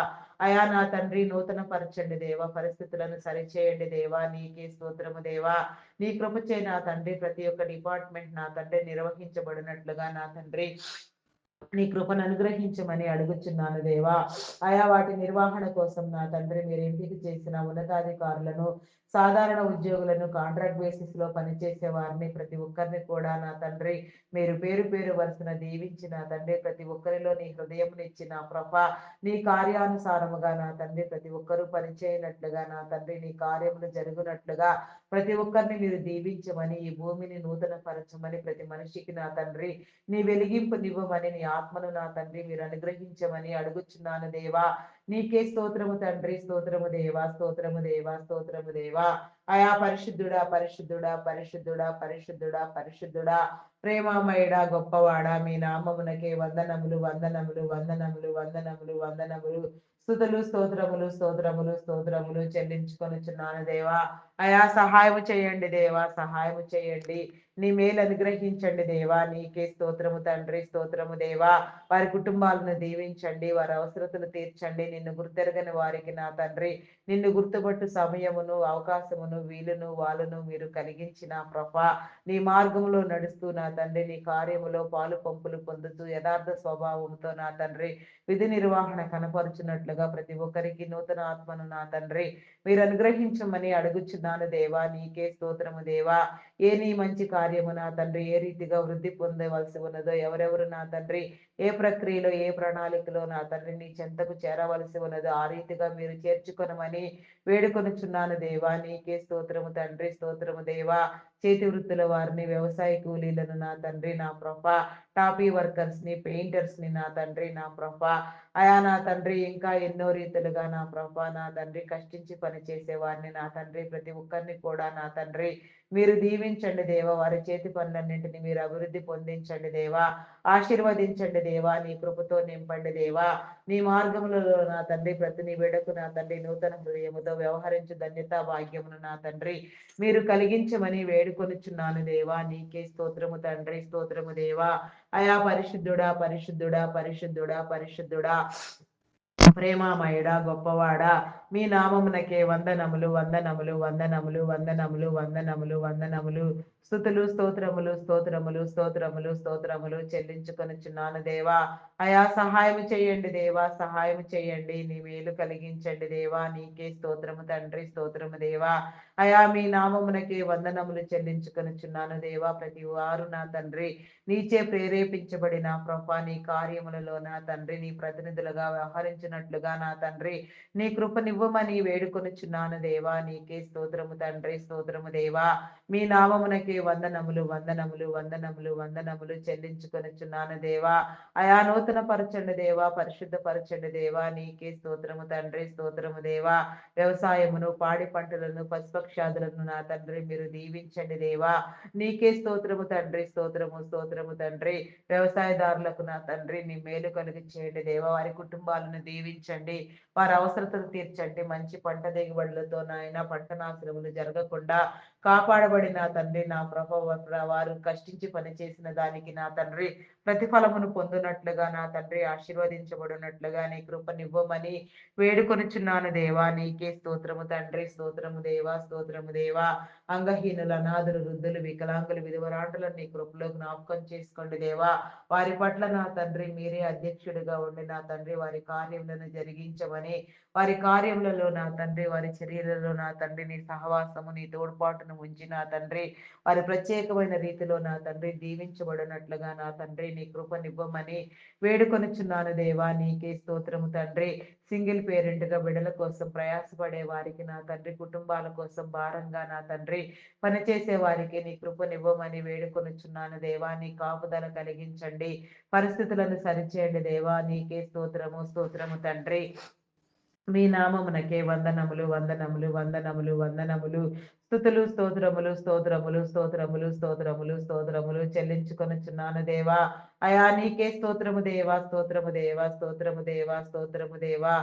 నా తండ్రి నూతన పరచండి దేవా! పరిస్థితులను సరిచేయండి దేవా! నీకే స్తోత్రము దేవా! నీ కృపచే నా తండ్రి ప్రతి ఒక్క డిపార్ట్మెంట్ నా తండ్రి నిర్వహించబడినట్లుగా నా తండ్రి నీ కృపను అనుగ్రహించమని అడుగుచున్నాను దేవా! వాటి నిర్వహణ కోసం నా తండ్రి మీరు ఎంపిక చేసిన ఉన్నతాధికారులను, సాధారణ ఉద్యోగులను, కాంట్రాక్ట్ బేసిస్ లో పనిచేసే వారిని ప్రతి ఒక్కరిని కూడా నా తండ్రి మీరు పేరు పేరు వరుసన దీవించి నా తండ్రి ప్రతి ఒక్కరిలో నీ హృదయమునిచ్చి నా ప్రభ నీ కార్యానుసారముగా నా తండ్రి ప్రతి ఒక్కరూ పనిచేయనట్లుగా నా తండ్రి నీ కార్యములు జరుగునట్లుగా ప్రతి ఒక్కరిని మీరు దీవించమని ఈ భూమిని నూతన పరచమని ప్రతి మనిషికి నా తండ్రి నీ వెలిగింపునివ్వమని నీ ఆత్మను నా తండ్రి మీరు అనుగ్రహించమని అడుగుచున్నాను దేవా! నీకే స్తోత్రము తండ్రి, స్తోత్రము దేవా! స్తోత్రము దేవా! స్తోత్రము దేవా! పరిశుద్ధుడా, పరిశుద్ధుడా, పరిశుద్ధుడా, పరిశుద్ధుడా, పరిశుద్ధుడా, ప్రేమమయుడా, గొప్పవాడా, మీ నామమునకే వందనములు, వందనములు, వందనములు, వందనములు, వందనములు, స్తుతులు, స్తోత్రములు, స్తోత్రములు, స్తోత్రములు చెల్లించుకొనుచున్నాను దేవా! సహాయము చేయండి దేవా! సహాయము చేయండి. నీ మేలు అనుగ్రహించండి దేవా! నీకే స్తోత్రము తండ్రి, స్తోత్రము దేవా! వారి కుటుంబాలను దీవించండి, వారి అవసరతలు తీర్చండి. నిన్ను గుర్తెరగని వారికి నా తండ్రి నిన్ను గుర్తుపట్టు సమయమును, అవకాశమును, వీలును, వాళ్ళను మీరు కలిగించిన ప్రభా నీ మార్గంలో నడుస్తూ నా తండ్రి నీ కార్యములో పాలు పంపులు పొందుతూ యథార్థ స్వభావంతో నా తండ్రి విధి నిర్వహణ కనపరుచున్నట్లుగా ప్రతి ఒక్కరికి నూతన ఆత్మను నా తండ్రి మీరు అనుగ్రహించమని అడుగుచున్నాను దేవా! నీకే స్తోత్రము దేవా! నీ మంచి కార్యము నా తండ్రి ఏ రీతిగా వృద్ధి పొందవలసి ఉన్నదో ఎవరెవరు నా తండ్రి ఏ ప్రక్రియలో ఏ ప్రణాళికలో నా తండ్రి నీ చెంతకు చేరవలసి ఉన్నదో ఆ రీతిగా మీరు చేర్చుకొనమని వేడుకొనుచున్నాను దేవా! నీకే స్తోత్రము తండ్రి, స్తోత్రము దేవా! చేతి వృత్తుల వారిని, వ్యవసాయ కూలీలను నా తండ్రి నా ప్రభ టాపీ వర్కర్స్ ని, పెయింటర్స్ ని నా తండ్రి నా ప్రభ నా తండ్రి ఇంకా ఎన్నో రీతులుగా నా ప్రభ నా తండ్రి కష్టించి పనిచేసే వారిని నా తండ్రి ప్రతి ఒక్కరిని కూడా నా తండ్రి మీరు దీవించండి దేవా! వారి చేతి పనులన్నింటినీ మీరు అభివృద్ధి పొందించండి దేవా! ఆశీర్వదించండి దేవా! నీ కృపతో నింపండి దేవా! నీ మార్గములలో నా తండ్రి ప్రతి నీ బిడ్డకు నా తండ్రి నూతన హృదయముతో వ్యవహరించు ధన్యత భాగ్యమును నా తండ్రి మీరు కలిగించమని వేడుకొనుచున్నాను దేవా! నీకే స్తోత్రము తండ్రి, స్తోత్రము దేవా! పరిశుద్ధుడా, పరిశుద్ధుడా, పరిశుద్ధుడా, పరిశుద్ధుడా, ప్రేమమయుడా, గొప్పవాడా, మీ నామమునకే వందనములు, వందనములు, వందనములు, వందనములు, వందనములు, వందనములు, స్తుతులు, స్తోత్రములు, స్తోత్రములు, స్తోత్రములు, స్తోత్రములు చెల్లించుకొనుచున్నాను దేవా! సహాయం చేయండి దేవా! సహాయం చేయండి. నీ మేలు కలిగించండి దేవా! నీకే స్తోత్రము తండ్రి, స్తోత్రము దేవా! మీ నామమునకే వందనములు చెల్లించుకొనుచున్నాను దేవా! ప్రతి వారు నా తండ్రి నీచే ప్రేరేపించబడిన ప్రభా నీ కార్యములలో నా తండ్రి నీ ప్రతినిధులుగా వ్యవహరించినట్లుగా నా తండ్రి నీ కృపనివ్వమని వేడుకొనుచున్నాను దేవా! నీకే స్తోత్రము తండ్రి, స్తోత్రము దేవా! మీ నామమునకే వందనములు వందనములు వందనములు వందనములు చెల్లించుకొనుచున్నాను దేవా. అయా నూతన పరచండి దేవా, పరిశుద్ధ పరచండి దేవా. నీకే స్తోత్రము తండ్రి, స్తోత్రము దేవా. వ్యవసాయమును, పాడి పంటలను, పశుపక్షాదులను నా తండ్రి మీరు దీవించండి దేవా. నీకే స్తోత్రము తండ్రి, స్తోత్రము స్తోత్రము తండ్రి. వ్యవసాయదారులకు నా తండ్రి నీ మేలు కలిగి చేయండి దేవా. వారి కుటుంబాలను దీవించండి, వారి అవసరతలు తీర్చండి. మంచి పంట దిగుబడులతో నాయన పంట నాశనములు జరగకుండా కాపాడబడిన తండ్రి నా ప్రభు, వారు కష్టించి పనిచేసిన దానికి నా తండ్రి ప్రతిఫలమును పొందునట్లుగా నా తండ్రి ఆశీర్వదించబడినట్లుగా నీ కృపనివ్వమని వేడుకొనుచున్నాను దేవా. నీకే స్తోత్రము తండ్రి, స్తోత్రము దేవా, స్తోత్రము దేవా. అంగహీనుల, అనాథులు, వృద్ధులు, వికలాంగులు, విధవరాంటులను నీ కృపలో జ్ఞాపకం చేసుకోండి దేవా. వారి పట్ల నా తండ్రి మీరే అధ్యక్షుడిగా ఉండి నా తండ్రి వారి కార్యములను జరిగించమని, వారి కార్యములలో నా తండ్రి, వారి చర్యలలో నా తండ్రి నీ సహవాసము, నీ తోడ్పాటును ఉంచి నా తండ్రి వారి ప్రత్యేకమైన రీతిలో నా తండ్రి దీవించబడినట్లుగా నా తండ్రి నీ కృపనివ్వమని వేడుకొనుచున్నాను దేవా. నీకే స్తోత్రము తండ్రి. సింగిల్ పేరెంట్ గా బిడ్డల కోసం ప్రయాసపడే వారికి నా తండ్రి, కుటుంబాల కోసం భారంగా నా తండ్రి పనిచేసే వారికి నీ కృపనివ్వమని వేడుకొనుచున్నాను దేవా. నీ కాపుదల కలిగించండి, పరిస్థితులను సరిచేయండి దేవా. నీకే స్తోత్రము, స్తోత్రము తండ్రి. మీ నామమునకే వందనములు వందనములు వందనములు వందనములు. స్తుతులు, స్తోత్రములు స్తోత్రములు స్తోత్రములు స్తోత్రములు స్తోత్రములు చెల్లించుకొనుచున్నాను దేవా. అయా నీకే స్తోత్రము దేవా, స్తోత్రము దేవా, స్తోత్రము దేవా, స్తోత్రము దేవా.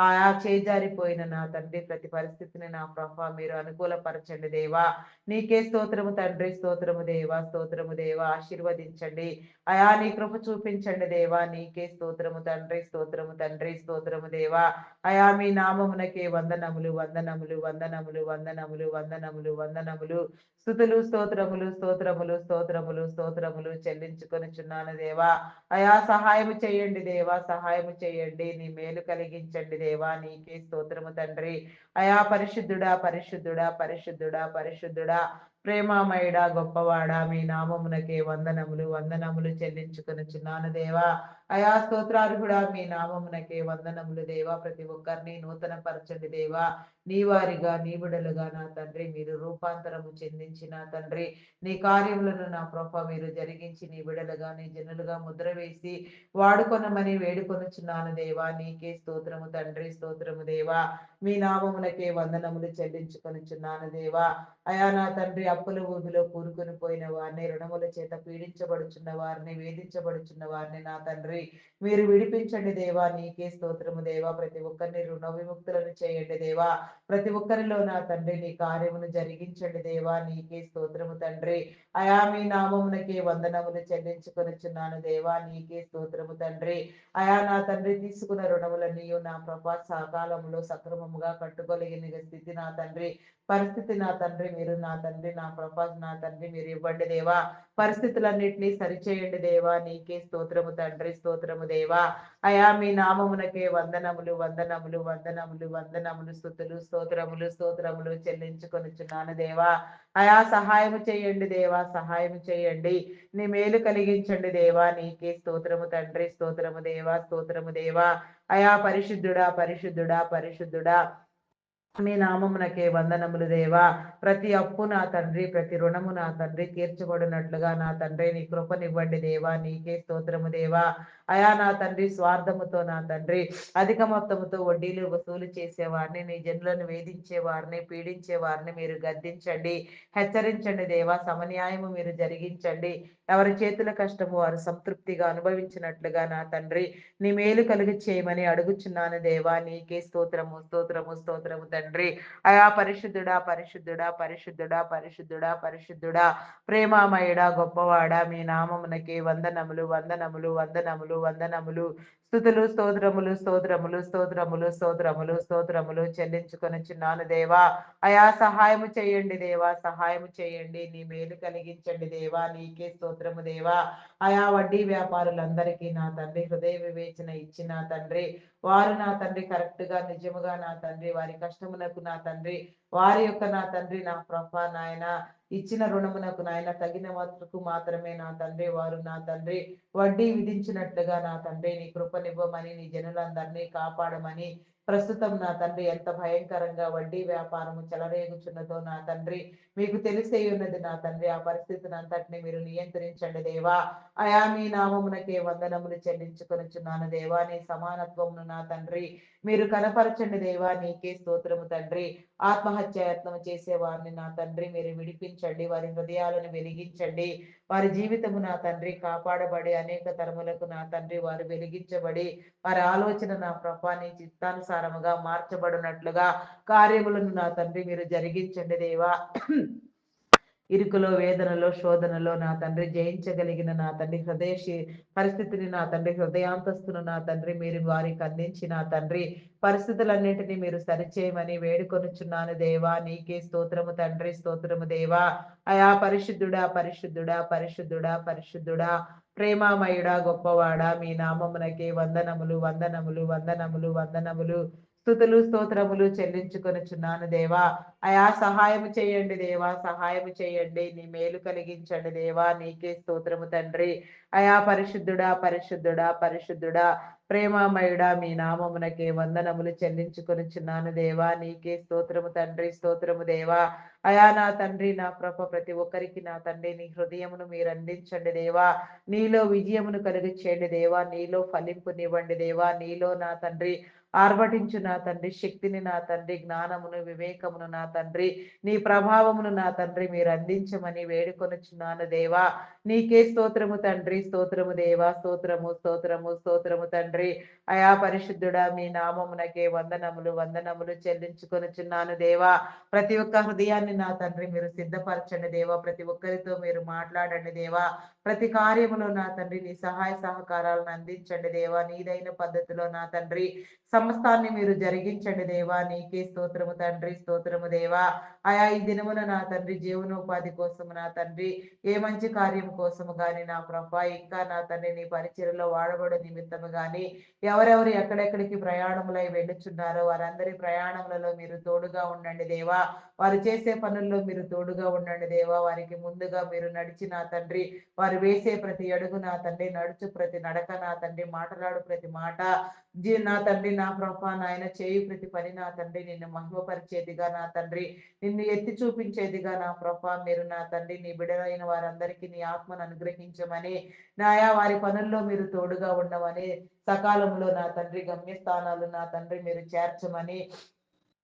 ఆయా చేజారిపోయిన నా తండ్రి ప్రతి పరిస్థితిని నా ప్రభా మీరు అనుకూలపరచండి దేవా. నీకే స్తోత్రము తండ్రి, స్తోత్రము దేవా, స్తోత్రము దేవా. ఆశీర్వదించండి అయా, నీ కృప చూపించండి దేవా. నీకే స్తోత్రము తండ్రి, స్తోత్రము తండ్రి, స్తోత్రము దేవా. అయా మీ నామమునకే వందనములు వందనములు వందనములు వందనములు వందనములు వందనములు. స్తుతులు, స్తోత్రములు స్తోత్రములు స్తోత్రములు స్తోత్రములు చెల్లించుకొనుచున్నాను దేవా. అయా సహాయము చేయండి దేవా, సహాయము చేయండి. నీ మేలు కలిగించండి దేవా. నీకే స్తోత్రము తండ్రి. అయా పరిశుద్ధుడా పరిశుద్ధుడా పరిశుద్ధుడా పరిశుద్ధుడా, ప్రేమామయుడా, గొప్పవాడా, మీ నామమునకే వందనములు వందనములు చెల్లించుకొనుచున్నాను దేవా. అయా స్తోత్రార్హుడా, మీ నామమునకే వందనములు దేవా. ప్రతి ఒక్కరిని నూతన పరచండి దేవా. నీ వారిగా, నీ బిడలుగా నా తండ్రి మీరు రూపాంతరము చెందించి నా తండ్రి నీ కార్యములను నా ప్రభ మీరు జరిగించి నీ బిడలుగా, నీ జనులుగా ముద్ర వేసి వాడుకొనమని వేడుకొనుచున్నాను దేవా. నీకే స్తోత్రము తండ్రి, స్తోత్రము దేవా. మీ నామమునకే వందనములు చెల్లించుకొనుచున్నాను దేవా. అయా నా తండ్రి అప్పుల ఊబిలో కూరుకొని పోయిన వారిని, రుణముల చేత పీడించబడుచున్న వారిని, వేధించబడుచున్న వారిని నా తండ్రి మీరు విడిపించండి దేవా. నీకే స్తోత్రము దేవా. ప్రతి ఒక్కరిని రుణ విముక్తులను చేయండి దేవా. ప్రతి ఒక్కరిలో నా తండ్రి నీ కార్యమును జరిగించండి దేవా. నీకే స్తోత్రము తండ్రి. అయా మీ నామమునకే వందనములు చెల్లించుకొనుచున్నాను దేవా. నీకే స్తోత్రము తండ్రి. అయా నా తండ్రి తీసుకున్న రుణములన్నీ నా ప్రభా సకాలంలో సక్రమముగా కట్టుకోలేని స్థితి నా తండ్రి, పరిస్థితి నా తండ్రి మీరు నా తండ్రి నా ప్రభా నా తండ్రి మీరు ఇవ్వండి దేవా. పరిస్థితులన్నింటినీ సరిచేయండి దేవా. నీకే స్తోత్రము తండ్రి, స్తోత్రము దేవా. అయా మీ నామమునకే వందనములు వందనములు వందనములు వందనములు. స్తుతులు, స్తోత్రములు స్తోత్రములు చెల్లించుకొనుచున్నాను దేవా. అయా సహాయము చేయండి దేవా, సహాయము చేయండి. నీ మేలు కలిగించండి దేవా. నీకే స్తోత్రము తండ్రి, స్తోత్రము దేవా, స్తోత్రము దేవా. అయా పరిశుద్ధుడా పరిశుద్ధుడా పరిశుద్ధుడా, మీ నామమునకే వందనములు దేవా. ప్రతి అప్పు నా తండ్రి, ప్రతి రుణము నా తండ్రి తీర్చబడినట్లుగా నా తండ్రి నీ కృపనివ్వండి దేవా. నీకే స్తోత్రము దేవా. అయా నా తండ్రి స్వార్థముతో నా తండ్రి అధిక మొత్తముతో వడ్డీలు వసూలు చేసేవారిని, నీ జనులను వేధించే వారిని, పీడించే వారిని మీరు గద్దించండి, హెచ్చరించండి దేవా. సమన్యాయము మీరు జరిగించండి. ఎవరి చేతుల కష్టము వారు సంతృప్తిగా అనుభవించినట్లుగా నా తండ్రి నీ మేలు కలుగు చేయమని అడుగుచున్నాను దేవా. నీకే స్తోత్రము స్తోత్రము స్తోత్రము తండ్రి. అయా పరిశుద్ధుడా పరిశుద్ధుడా పరిశుద్ధుడా పరిశుద్ధుడా పరిశుద్ధుడా, ప్రేమామయుడా, గొప్పవాడా, మీ నామమునకే వందనములు వందనములు వందనములు వందనములు. స్తుతులు, స్తోత్రములు స్తోత్రములు స్తోత్రములు స్తోత్రములు స్తోత్రములు చెల్లించుకొనుచున్నాను దేవా. అయా సహాయము చేయండి దేవా, సహాయము చేయండి. నీ మేలు కలిగించండి దేవా. నీకే స్తోత్రము దేవా. ఆయా వడ్డీ వ్యాపారులందరికీ నా తండ్రి హృదయ వివేచన ఇచ్చిన తండ్రి వారు నా తండ్రి కరెక్ట్ గా నిజముగా నా తండ్రి వారి కష్టమునకు నా తండ్రి వారి యొక్క నా తండ్రి నా ప్రభా నాయన ఇచ్చిన రుణమునకు నాయన తగిన మట్టుకు మాత్రమే నా తండ్రి వారు నా తండ్రి వడ్డీ విధించినట్లుగా నా తండ్రి నీ కృపనివ్వమని, నీ జనులందరినీ కాపాడమని, ప్రస్తుతం నా తండ్రి ఎంత భయంకరంగా వడ్డీ వ్యాపారము చెలరేగుచున్నదో నా తండ్రి మీకు తెలిసే ఉన్నది నా తండ్రి. ఆ పరిస్థితిని అంతటిని మీరు నియంత్రించండి దేవా. అయా మీ నామమునకే వందనములు చెల్లించుకొనుచున్నాను దేవా. నీ సమానత్వమును నా తండ్రి మీరు కనపరచండి దేవా. నీకే స్తోత్రము తండ్రి. ఆత్మహత్యాయత్నం చేసే వారిని నా తండ్రి మీరు విడిపించండి. వారి హృదయాలను వెలిగించండి. వారి జీవితము నా తండ్రి కాపాడబడి అనేక తరములకు నా తండ్రి వారు వెలిగించబడి వారి ఆలోచన నా ప్రభా నీ చిత్తానుసారముగా మార్చబడినట్లుగా కార్యములను నా తండ్రి మీరు జరిగించండి దేవా. ఇరుకులో, వేదనలో, శోధనలో నా తండ్రి జయించగలిగిన నా తండ్రి పరిస్థితిని నా తండ్రి హృదయాంతస్తును నా తండ్రి మీరు వారికి అందించి నా తండ్రి పరిస్థితులన్నింటినీ మీరు సరిచేయమని వేడుకొనుచున్నాను దేవా. నీకే స్తోత్రము తండ్రి, స్తోత్రము దేవా. అయా పరిశుద్ధుడా, పరిశుద్ధుడా, పరిశుద్ధుడా, పరిశుద్ధుడా, ప్రేమామయుడా, గొప్పవాడా, మీ నామమునకే వందనములు, వందనములు, వందనములు, వందనములు, స్తుతులు, స్తోత్రములు చెల్లించుకొనుచున్నాను దేవా. అయా సహాయము చేయండి దేవా, సహాయము చేయండి. నీ మేలు కలిగించండి దేవా. నీకే స్తోత్రము తండ్రి. అయా పరిశుద్ధుడా, పరిశుద్ధుడా, పరిశుద్ధుడా, ప్రేమామయుడా, మీ నామమునకే వందనములు చెల్లించుకొనుచున్నాను దేవా. నీకే స్తోత్రము తండ్రి, స్తోత్రము దేవా. అయా నా తండ్రి నా ప్రభ ప్రతి ఒక్కరికి నా తండ్రి నీ హృదయమును మీరు అందించండి దేవా. నీలో విజయమును కలుగు చేయండి దేవా. నీలో ఫలింపునివ్వండి దేవా. నీలో నా తండ్రి ఆర్భటించు నా తండ్రి శక్తిని నా తండ్రి జ్ఞానమును వివేకమును నా తండ్రి నీ ప్రభావమును నా తండ్రి మీరు అందించమని వేడుకొనుచున్నాను దేవా. నీకే స్తోత్రము తండ్రి, స్తోత్రము దేవా, స్తోత్రము, స్తోత్రము, స్తోత్రము తండ్రి. అయా పరిశుద్ధుడా మీ నామమునకే వందనములు, వందనములు చెల్లించుకొనుచున్నాను దేవా. ప్రతి ఒక్క హృదయాన్ని నా తండ్రి మీరు సిద్ధపరచండి దేవా. ప్రతి ఒక్కరితో మీరు మాట్లాడండి దేవా. ప్రతి కార్యములో నా తండ్రి నీ సహాయ సహకారాలను అందించండి దేవా. నీదైన పద్ధతిలో నా తండ్రి సమస్తాన్ని మీరు జరిగించండి దేవా. నీకే స్తోత్రము తండ్రి, స్తోత్రము దేవా. అయా ఈ దినమున నా తండ్రి జీవనోపాధి కోసము నా తండ్రి ఏ మంచి కార్యం కోసము కానీ నా ప్రభా ఇంకా నా తండ్రి నీ పరిచయలో వాడబడే నిమిత్తము కానీ ఎవరెవరు ఎక్కడెక్కడికి ప్రయాణములై వెళ్ళుచున్నారో వారందరి ప్రయాణములలో మీరు తోడుగా ఉండండి దేవా. వారు చేసే పనుల్లో మీరు తోడుగా ఉండండి దేవా. వారికి ముందుగా మీరు నడిచి నా తండ్రి వారు వేసే ప్రతి అడుగు నా తండ్రి నడుచు ప్రతి నడక నా తండ్రి మాట్లాడు ప్రతి మాట నా తండ్రి నా ప్రభా నాయన చేయు ప్రతి పని నా తండ్రి నిన్ను మహిమపరిచేదిగా నా తండ్రి నిన్ను ఎత్తి చూపించేదిగా నా ప్రభా మీరు నా తండ్రి నీ బిడలైన వారందరికీ నీ ఆత్మను అనుగ్రహించమని నాయా వారి పనుల్లో మీరు తోడుగా ఉండమని సకాలంలో నా తండ్రి గమ్యస్థానాలు నా తండ్రి మీరు చేర్చమని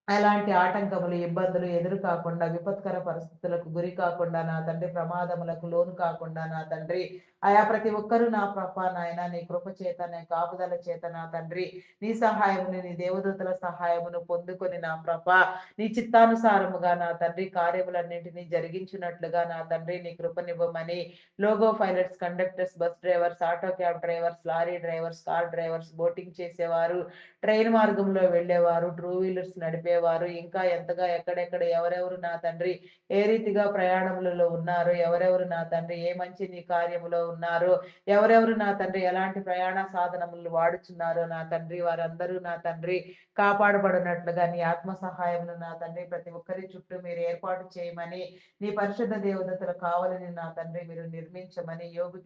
ఎలాంటి ఆటంకములు ఇబ్బందులు ఎదురు కాకుండా విపత్కర పరిస్థితులకు గురి కాకుండా నా తండ్రి ప్రమాదములకు లోను కాకుండా నా తండ్రి అయా ప్రతి ఒక్కరూ నా ప్రభా నాయన నీ కృప చేత నీ కాపుదల చేత నా తండ్రి నీ సహాయమును నీ దేవదూతల సహాయమును పొందుకొని నా ప్రభా నీ చిత్తానుసారముగా నా తండ్రి కార్యములన్నింటినీ జరిగించినట్లుగా నా తండ్రి నీ కృపనివ్వమని లోగో pilots, conductors, bus drivers, auto cab drivers, lorry drivers, car drivers, boating చేసేవారు, ట్రైన్ మార్గంలో వెళ్ళేవారు, ట్రూ వీలర్స్ నడిపేవారు, ఇంకా ఎంతగా ఎక్కడెక్కడ ఎవరెవరు నా తండ్రి ఏ రీతిగా ప్రయాణములలో ఉన్నారు, ఎవరెవరు నా తండ్రి ఏ మంచి నీ కార్యములో ఉన్నారు, ఎవరెవరు నా తండ్రి ఎలాంటి ప్రయాణ సాధనములు వాడుచున్నారో నా తండ్రి వారందరూ నా తండ్రి కాపాడబడినట్లుగా నీ ఆత్మ సహాయమును నా తండ్రి ప్రతి ఒక్కరి చుట్టూ మీరు ఏర్పాటు చేయమని నీ పరిశుద్ధ దేవతల కావాలని నా తండ్రి మీరు నిర్మించమని యోగు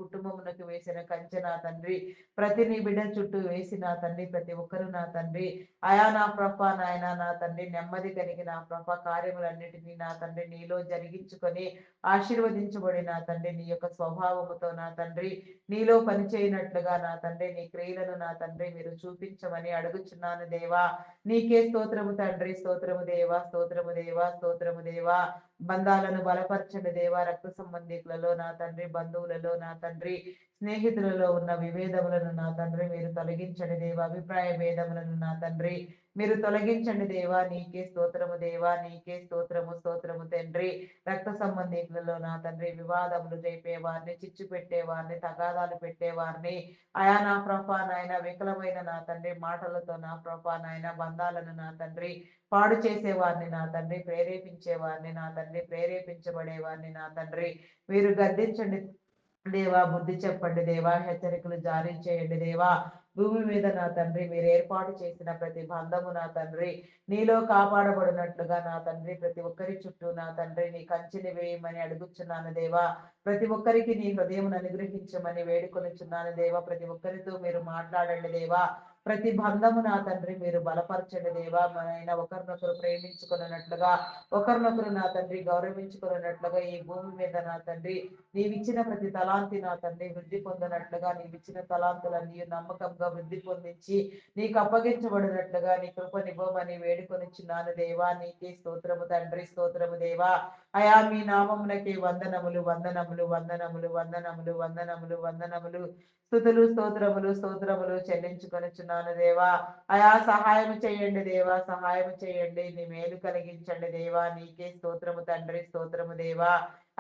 కుటుంబమునకు వేసిన కంచె నా తండ్రి ప్రతి నీ బిడ్డ చుట్టూ వేసి నా తండ్రి ప్రతి ఒక్కరు నా తండ్రి అయా నా ప్రభ నాయన నా తండ్రి నెమ్మది కలిగి నా ప్రభ కార్యములన్నిటినీ నా తండ్రి నీలో జరిగించుకొని ఆశీర్వదించబడి నా తండ్రి నీ యొక్క స్వభావముతో నా తండ్రి నీలో పనిచేయనట్లుగా నా తండ్రి నీ క్రియలను నా తండ్రి మీరు చూపించమని అడుగుచున్నాను దేవా. నీకే స్తోత్రము తండ్రి, స్తోత్రము దేవా, స్తోత్రము దేవా, స్తోత్రము దేవా. బంధాలను బలపరచండి దేవా. రక్త సంబంధికులలో నా తండ్రి బంధువులలో నా తండ్రి స్నేహితులలో ఉన్న విభేదములను నా తండ్రి మీరు తొలగించండి దేవా. అభిప్రాయ భేదములను నా తండ్రి మీరు తొలగించండి దేవా. నీకే స్తోత్రము దేవా. నీకే స్తోత్రము, స్తోత్రము తండ్రి. రక్త సంబంధికులలో నా తండ్రి వివాదములు రేపేవారిని, చిచ్చు పెట్టేవారిని, తగాదాలు పెట్టేవారిని అయా నా ప్రభా నాయన వికలమైన నా తండ్రి మాటలతో నా ప్రభా నాయన బంధాలను నా తండ్రి పాడు చేసేవారిని నా తండ్రి ప్రేరేపించేవారిని నా తండ్రి ప్రేరేపించబడేవారిని నా తండ్రి మీరు గద్దించండి దేవా. బుద్ధి చెప్పండి దేవా. హెచ్చరికలు జారీ చేయండి దేవా. భూమి మీద నా తండ్రి మీరు ఏర్పాటు చేసిన ప్రతి బంధము నా తండ్రి నీలో కాపాడబడినట్లుగా నా తండ్రి ప్రతి ఒక్కరి చుట్టూ నా తండ్రి నీ కంచెని వేయమని అడుగుచున్నాను దేవా. ప్రతి ఒక్కరికి నీ హృదయం అనుగ్రహించమని వేడుకొనిచున్నాను దేవా. ప్రతి ఒక్కరితో మీరు మాట్లాడండి దేవా. ప్రతి బంధము నా తండ్రి మీరు బలపరచండి దేవా. మనైనా ఒకరినొకరు ప్రేమించుకున్నట్లుగా, ఒకరినొకరు నా తండ్రి గౌరవించుకున్నట్లుగా ఈ భూమి మీద నా తండ్రి నీవిచ్చిన ప్రతి తలాంతి నా తండ్రి వృద్ధి పొందినట్లుగా, నీవిచ్చిన తలాంతులన్నీ నమ్మకంగా వృద్ధి పొందించి నీకు అప్పగించబడినట్లుగా నీ కృపనివ్వమని వేడుకొనిచున్నాను దేవా. నీకే స్తోత్రము తండ్రి, స్తోత్రము దేవా. అయా మీ నామమునకి వందనములు, వందనములు, వందనములు, వందనములు, వందనములు, వందనములు, స్తుతులు, స్తోత్రములు, స్తోత్రములు చెల్లించుకొనిచున్నాను దేవా. అయా సహాయం చేయండి దేవా, సహాయం చేయండి. నీ మేలు కలిగించండి దేవా. నీకే స్తోత్రము తండ్రి, స్తోత్రము దేవా.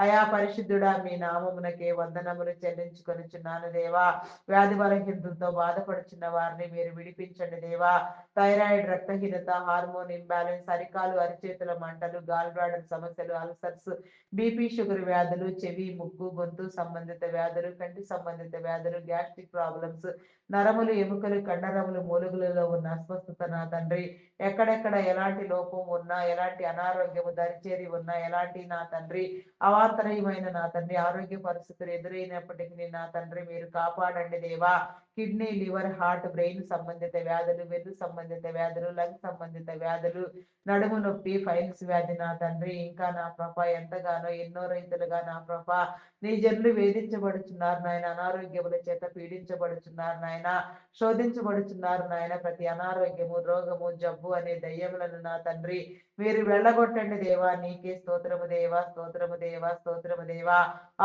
అయా పరిశుద్ధుడా మీ నామమునకే వందనములు చెల్లించుకొనిచున్నాను దేవా. వ్యాధి బలహీనతతో బాధపడుచున్న వారిని మీరు విడిపించండి దేవా. థైరాయిడ్, రక్తహీనత, హార్మోన్ ఇంబ్యాలెన్స్, అరికాలు అరిచేతుల మంటలు, గాల్ బ్లాడర్ సమస్యలు, అల్సర్స్, బీపీ, షుగర్ వ్యాధులు, చెవి, ముక్కు, గొంతు సంబంధిత వ్యాధులు, కంటి సంబంధిత వ్యాధులు, గ్యాస్ట్రిక్ ప్రాబ్లమ్స్, నరములు, ఎముకలు, కండరములు, మూలుగులలో ఉన్న అస్వస్థత నా తండ్రి ఎక్కడెక్కడ ఎలాంటి లోపం ఉన్నా, ఎలాంటి అనారోగ్యము దరిచేరి ఉన్నా, ఎలాంటి నా తండ్రి అవాంతరయమైన నా తండ్రి ఆరోగ్య పరిస్థితులు ఎదురైనప్పటికీ నా తండ్రి మీరు కాపాడండి దేవా. కిడ్నీ, లివర్, హార్ట్, బ్రెయిన్ సంబంధిత వ్యాధులు, వెన్ను సంబంధిత వ్యాధులు, లంగ్ సంబంధిత వ్యాధులు, నడుము నొప్పి, ఫైల్స్ వ్యాధి నా తండ్రి ఇంకా నా ప్రభ ఎంతగానో ఎన్నో రైతులుగా నా ప్రభ నీ జనులు వేధించబడుచున్నారు నాయన, అనారోగ్యముల చేత పీడించబడుచున్నారు నాయన, శోధించబడుచున్నారు నాయన. ప్రతి అనారోగ్యము, రోగము, జబ్బు అనే దయ్యములను నా తండ్రి మీరు వెళ్ళగొట్టండి దేవా. నీకే స్తోత్రము దేవా, స్తోత్రము దేవా, స్తోత్రము దేవా.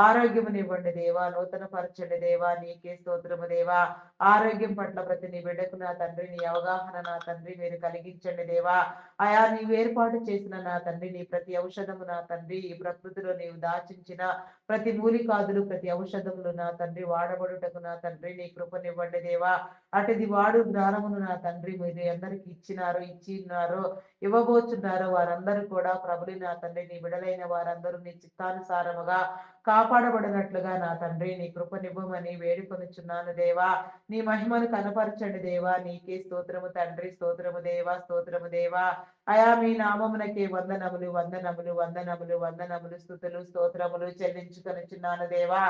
ఆరోగ్యమునివ్వండి దేవా, నూతన పరచండి దేవా. నీకే స్తోత్రము దేవా. ఆరోగ్యం పట్ల ప్రతి నీ బిడ్డకు నా తండ్రి నీ అవగాహన నా తండ్రి మీరు కలిగించండి దేవా. అయా నీవు ఏర్పాటు చేసిన నా తండ్రి నీ ప్రతి ఔషధము నా తండ్రి ఈ ప్రకృతిలో నీవు దాచించిన ప్రతి మూలికాదులు, ప్రతి ఔషధములు నా తండ్రి వాడబడుటకు నా తండ్రి నీ కృపనివ్వండి దేవా. అటుది వాడు జ్ఞానమును నా తండ్రి మీరు ఎందరికి ఇచ్చినారో ఇవ్వబోచున్నారో వారందరూ కూడా ప్రభుని నా తండ్రి నీ విడలైన వారందరూ నీ చిత్తానుసారముగా కాపాడబడినట్లుగా నా తండ్రి నీ కృపనివ్వమని వేడుకొనుచున్నాను దేవా. నీ మహిమను కనపరచండి దేవా. నీకే స్తోత్రము తండ్రి, స్తోత్రము దేవా, స్తోత్రము దేవా. అయా మీ నామమునకే వందనములు, వందనములు, వందనములు, వందనములు, స్తుతులు, స్తోత్రములు చెల్లించుకొనుచున్నాను దేవా.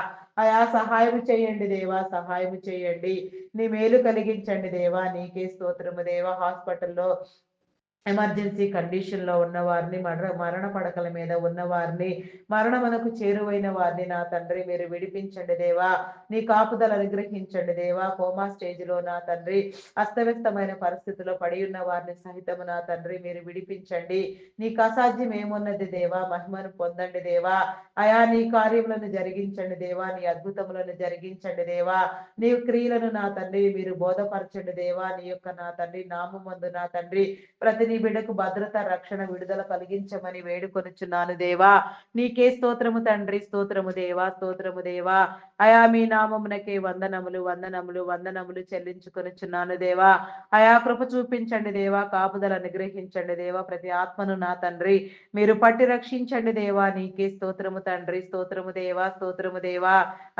అయా సహాయం చేయండి దేవా, సహాయం చేయండి. నీ మేలు కలిగించండి దేవా. నీకే స్తోత్రము దేవా. హాస్పిటల్లో ఎమర్జెన్సీ కండిషన్ లో ఉన్న వారిని, మరణ పడకల మీద ఉన్న వారిని, మరణమునకు చేరువైన వారిని నా తండ్రి మీరు విడిపించండి దేవా. నీ కాపుదల అనుగ్రహించండి దేవా. కోమా స్టేజ్ లో నా తండ్రి అస్తవ్యస్తమైన పరిస్థితిలో పడి ఉన్న వారిని సహితము నా తండ్రి మీరు విడిపించండి. నీకు అసాధ్యం ఏమున్నది దేవా. మహిమను పొందండి దేవా. అయా నీ కార్యములను జరిగించండి దేవా. నీ అద్భుతములను జరిగించండి దేవా. నీ క్రియలను నా తండ్రి మీరు బోధపరచండి దేవా. నీ యొక్క నా తండ్రి నామమందు నా తండ్రి ప్రతి నీ బిడ్డకు భద్రత, రక్షణ, విడుదల కలిగించమని వేడుకొనుచున్నాను దేవా. నీకే స్తోత్రము తండ్రి, స్తోత్రము దేవా, స్తోత్రము దేవా. అయా మీ నామమునకే వందనములు, వందనములు, వందనములు చెల్లించుకొనుచున్నాను దేవా. అయా కృప చూపించండి దేవా. కాపుదల అనుగ్రహించండి దేవా. ప్రతి ఆత్మను నా తండ్రి మీరు పట్టి రక్షించండి దేవా. నీకే స్తోత్రము తండ్రి, స్తోత్రము దేవా, స్తోత్రము దేవా.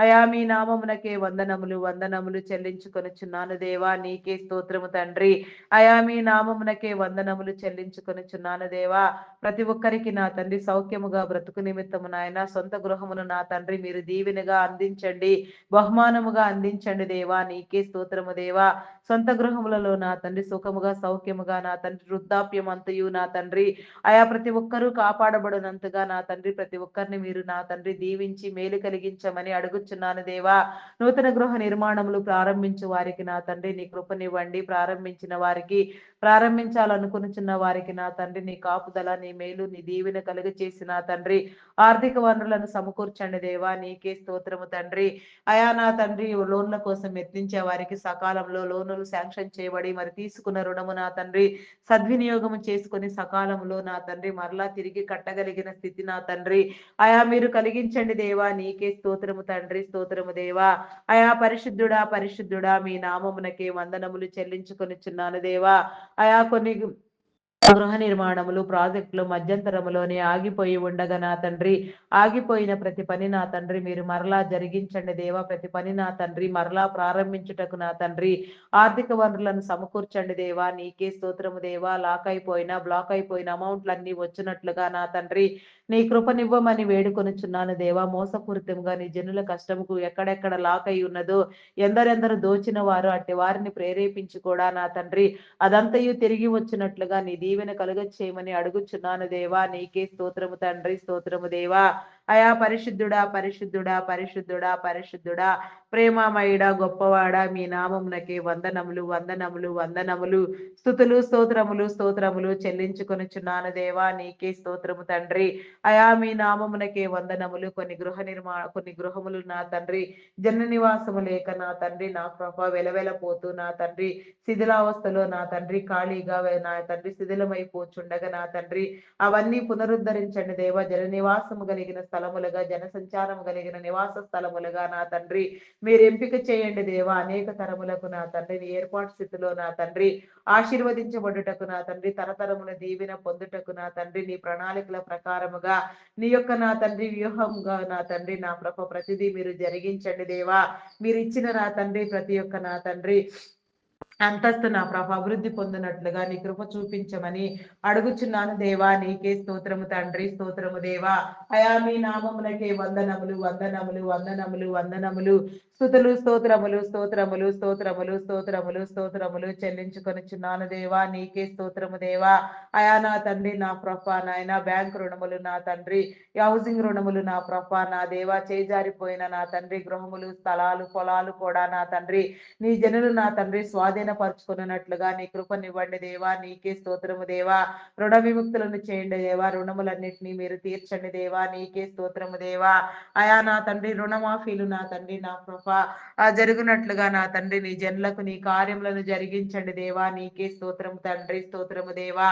అయా మీ నామమునకే వందనములు, వందనములు చెల్లించుకొనుచున్నాను దేవా. నీకే స్తోత్రము తండ్రి. అయా మీ నామమునకే వందనములు చెల్లించుకొనుచున్నాను దేవా. ప్రతి ఒక్కరికి నా తండ్రి సౌఖ్యముగా బ్రతుకు నిమిత్తము నాయన సొంత గృహమును నా తండ్రి మీరు దీవెనగా అందించండి, బహుమానముగా అందించండి దేవా. నీకే స్తోత్రము దేవా. సొంత గృహములలో నా తండ్రి సుఖముగా, సౌఖ్యముగా నా తండ్రి వృద్ధాప్యం అంతయు నా తండ్రి అయా ప్రతి ఒక్కరూ కాపాడబడినంతగా నా తండ్రి ప్రతి ఒక్కరిని మీరు నా తండ్రి దీవించి మేలు కలిగించమని అడుగుచున్నాను దేవా. నూతన గృహ నిర్మాణములు ప్రారంభించు వారికి నా తండ్రి నీ కృపనివ్వండి. ప్రారంభించిన వారికి, ప్రారంభించాలనుకునిచున్న వారికి నా తండ్రి నీ కాపుదల, నీ మేలు, నీ దీవెన కలుగ చేసి నా తండ్రి ఆర్థిక వనరులను సమకూర్చండి దేవా. నీకే స్తోత్రము తండ్రి. అయా నా తండ్రి లోన్ల కోసం యత్నించే వారికి సకాలంలో లోనులు శాంక్షన్ చేయబడి మరి తీసుకున్న రుణము నా తండ్రి సద్వినియోగము చేసుకొని సకాలంలో నా తండ్రి మరలా తిరిగి కట్టగలిగిన స్థితి నా తండ్రి అయా మీరు కలిగించండి దేవా. నీకే స్తోత్రము తండ్రి, స్తోత్రము దేవా. అయా పరిశుద్ధుడా, పరిశుద్ధుడా మీ నామమునకే వందనములు చెల్లించుకొనిచున్నాను దేవా. అయా కొన్ని గృహ నిర్మాణములు, ప్రాజెక్టులు మధ్యంతరములోనే ఆగిపోయి ఉండగా నా తండ్రి ఆగిపోయిన ప్రతి పని నా తండ్రి మీరు మరలా జరిగించండి దేవా. ప్రతి పని నా తండ్రి మరలా ప్రారంభించుటకు నా తండ్రి ఆర్థిక వనరులను సమకూర్చండి దేవా. నీకే స్తోత్రము దేవా. లాక్ అయిపోయిన, బ్లాక్ అయిపోయిన అమౌంట్లన్నీ వచ్చినట్లుగా నా తండ్రి నీ కృపనివ్వమని వేడుకొనుచున్నాను దేవా. మోసపూరితంగా నీ జనుల కష్టముకు ఎక్కడెక్కడ లాక్ అయి ఉన్నదో, ఎందరెందరు దోచిన వారు అట్టి వారిని ప్రేరేపించి కూడా నా తండ్రి అదంతయు తిరిగి వచ్చినట్లుగా నీ దీవెన కలుగచేయమని అడుగుచున్నాను దేవా. నీకే స్తోత్రము తండ్రి, స్తోత్రము దేవా. అయా పరిశుద్ధుడా, పరిశుద్ధుడా, పరిశుద్ధుడా, పరిశుద్ధుడా, ప్రేమమయుడా, గొప్పవాడా, మీ నామమునకే వందనములు, వందనములు, వందనములు, స్తుతులు, స్తోత్రములు, స్తోత్రములు చెల్లించుకొనుచున్నాను దేవా. నీకే స్తోత్రము తండ్రి. అయా మీ నామమునకే వందనములు. కొన్ని గృహములు నా తండ్రి జన నివాసము లేక నా తండ్రి నా ప్రభ వెలవెలపోతూ నా తండ్రి శిథిలావస్థలో నా తండ్రి ఖాళీగా నా తండ్రి శిథిలమైపోచుండగా నా తండ్రి అవన్నీ పునరుద్ధరించండి దేవా. జన నివాసము కలిగిన స్థలములుగా, జన సంచారము కలిగిన నివాస స్థలములుగా నా తండ్రి మీరు ఎంపిక చేయండి దేవా. అనేక తరములకు నా తండ్రిని ఏర్పాటు స్థితిలో నా తండ్రి ఆశీర్వదించబడుటకు నా తండ్రి తరతరముల దీవెన పొందుటకు నా తండ్రి నీ ప్రణాళికల ప్రకారముగా నీ యొక్క నా తండ్రి వ్యూహంగా నా తండ్రి నా ప్రభ ప్రతిదీ మీరు జరిగించండి దేవా. మీరు ఇచ్చిన నా తండ్రి ప్రతి ఒక్క నా తండ్రి అంతస్తు నా ప్రభ అభివృద్ధి పొందినట్లుగా నీ కృప చూపించమని అడుగుచున్నాను దేవా. నీకే స్తోత్రము తండ్రి, స్తోత్రము దేవా. అయా మీ నామమునకే వందనములు, వందనములు, వందనములు, వందనములు, స్తుతులు, స్తోత్రములు, స్తోత్రములు, స్తోత్రములు, స్తోత్రములు, స్తోత్రములు చెల్లించుకొనిచున్నాను దేవా. నీకే స్తోత్రము దేవా. అయా నా తండ్రి నా ప్రభ నాయన బ్యాంక్ రుణములు నా తండ్రి, హౌసింగ్ రుణములు నా ప్రభ నా దేవా, చేజారిపోయిన నా తండ్రి గృహములు, స్థలాలు, పొలాలు కూడా నా తండ్రి నీ జనులు నా తండ్రి స్వాధీనపరచుకున్నట్లుగా నీ కృపనివ్వండి దేవా. నీకే స్తోత్రము దేవా. రుణ విముక్తులను చేయండి దేవా. రుణములన్నింటినీ మీరు తీర్చండి దేవా. నీకే స్తోత్రము దేవా. అయా నా తండ్రి రుణమాఫీలు నా తండ్రి నా కృప జరుగునట్లుగా నా తండ్రి నీ జనులకు నీ కార్యములను జరిగించండి దేవా. నీకే స్తోత్రము తండ్రి, స్తోత్రము దేవా.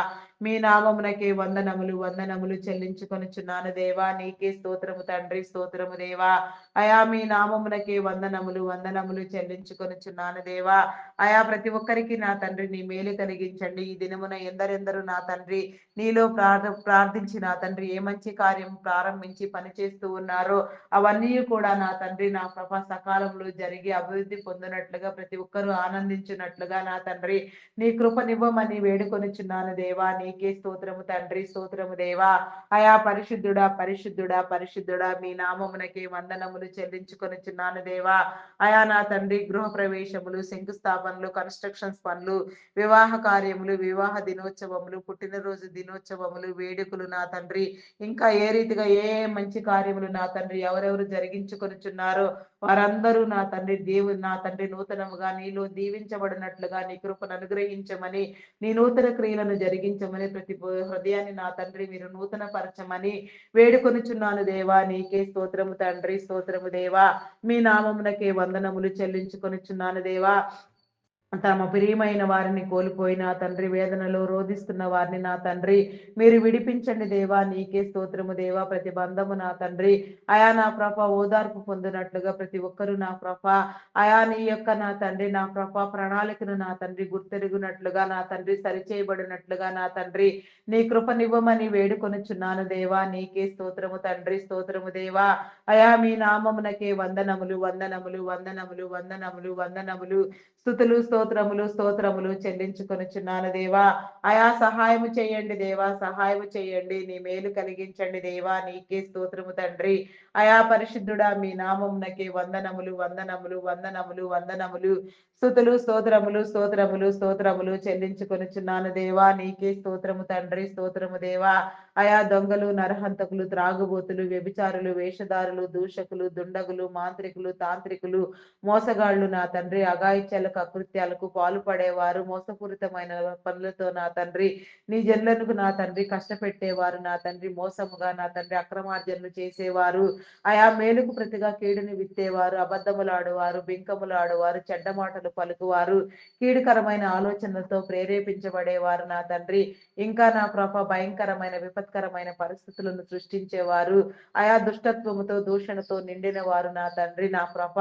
మీ నామమునకే వందనములు, వందనములు చెల్లించుకొనుచున్నాను దేవా. నీకే స్తోత్రము తండ్రి, స్తోత్రము దేవా. అయా మీ నామమునకే వందనములు, వందనములు చెల్లించుకొనుచున్నాను దేవా. అయా ప్రతి ఒక్కరికి నా తండ్రి నీ మేలు కలిగించండి. ఈ దినమున ఎందరెందరూ నా తండ్రి నీలో ప్రార్థించి నా తండ్రి ఏ మంచి కార్యం ప్రారంభించి పనిచేస్తూ ఉన్నారో అవన్నీ కూడా నా తండ్రి నా ప్రభ సకాలంలో జరిగి అభివృద్ధి పొందినట్లుగా ప్రతి ఒక్కరూ ఆనందించినట్లుగా నా తండ్రి నీ కృపనివ్వమని వేడుకొనిచున్నాను దేవా. నీకే స్తోత్రము తండ్రి, స్తోత్రము దేవా. అయా పరిశుద్ధుడా, పరిశుద్ధుడా, పరిశుద్ధుడా, మీ నామమునకే వందనములు చెల్లించుకొనిచున్నాను దేవా. అయా నా తండ్రి గృహ ప్రవేశములు, శంకుస్థాపనలు, కన్స్ట్రక్షన్స్ పనులు, వివాహ కార్యములు, వివాహ దినోత్సవములు, పుట్టినరోజు దినోత్సవములు, వేడుకలు నా తండ్రి ఇంకా ఏ రీతిగా ఏ ఏ మంచి కార్యములు నా తండ్రి ఎవరెవరు జరిగించుకొనిచున్నారో వారందరూ నా తండ్రి దేవుడు నా తండ్రి నూతనముగా నీలో దీవించబడినట్లుగా నీ కృపను అనుగ్రహించమని నీ నూతన క్రియలను జరిగించమని ప్రతి హృదయాన్ని నా తండ్రి మీరు నూతన పరచమని వేడుకొనుచున్నాను దేవా. నీకే స్తోత్రము తండ్రి, స్తోత్రము దేవా. మీ నామమునకే వందనములు చెల్లించుకొనిచున్నాను దేవా. తమ ప్రియమైన వారిని కోల్పోయిన తండ్రి వేదనలో రోధిస్తున్న వారిని నా తండ్రి మీరు విడిపించండి దేవా. నీకే స్తోత్రము దేవా. ప్రతి బంధము నా తండ్రి అయా నా ప్రభ ఓదార్పు పొందినట్లుగా ప్రతి ఒక్కరూ నా ప్రభ అయా నీ యొక్క నా తండ్రి నా ప్రభ ప్రణాళికను నా తండ్రి గుర్తెరుగునట్లుగా నా తండ్రి సరిచేయబడినట్లుగా నా తండ్రి నీ కృపనివ్వమని వేడుకొనుచున్నాను దేవా. నీకే స్తోత్రము తండ్రి, స్తోత్రము దేవా. అయా మీ నామమునకే వందనములు, వందనములు, వందనములు, వందనములు, వందనములు, స్తుతులు, స్తోత్రములు, స్తోత్రములు చెల్లించుకొనుచున్నాను దేవా. అయా సహాయము చేయండి దేవా. సహాయము చేయండి. నీ మేలు కలిగించండి దేవా. నీకే స్తోత్రము తండ్రి. అయా పరిశుద్ధుడా మీ నామమునకే వందనములు, వందనములు, వందనములు, వందనములు, స్తుతులు, స్తోత్రములు, స్తోత్రములు, స్తోత్రములు చెల్లించుకొనుచున్నాను దేవా. నీకే స్తోత్రము తండ్రి, స్తోత్రము దేవా. అయా దొంగలు, నరహంతకులు, త్రాగుబోతులు, వ్యభిచారులు, వేషధారులు, దూషకులు, దుండగులు, మాంత్రికులు, తాంత్రికులు, మోసగాళ్ళు నా తండ్రి అఘాయిత్యాలకు అకృత్యాలకు పాల్పడేవారు మోసపూరితమైన పనులతో నా తండ్రి నీ జనులకు నా తండ్రి కష్టపెట్టేవారు నా తండ్రి మోసముగా నా తండ్రి అక్రమార్జనలు చేసేవారు ఆయా మేలుకు ప్రతిగా కీడుని విత్తేవారు అబద్ధములు ఆడువారు బింకములు ఆడువారు చెడ్డ మాటలు పలుకువారు కీడుకరమైన ఆలోచనలతో ప్రేరేపించబడేవారు నా తండ్రి ఇంకా నా ప్రభ భయంకరమైన విపత్కరమైన పరిస్థితులను సృష్టించేవారు ఆయా దుష్టత్వముతో దూషణతో నిండిన వారు నా తండ్రి నా ప్రభ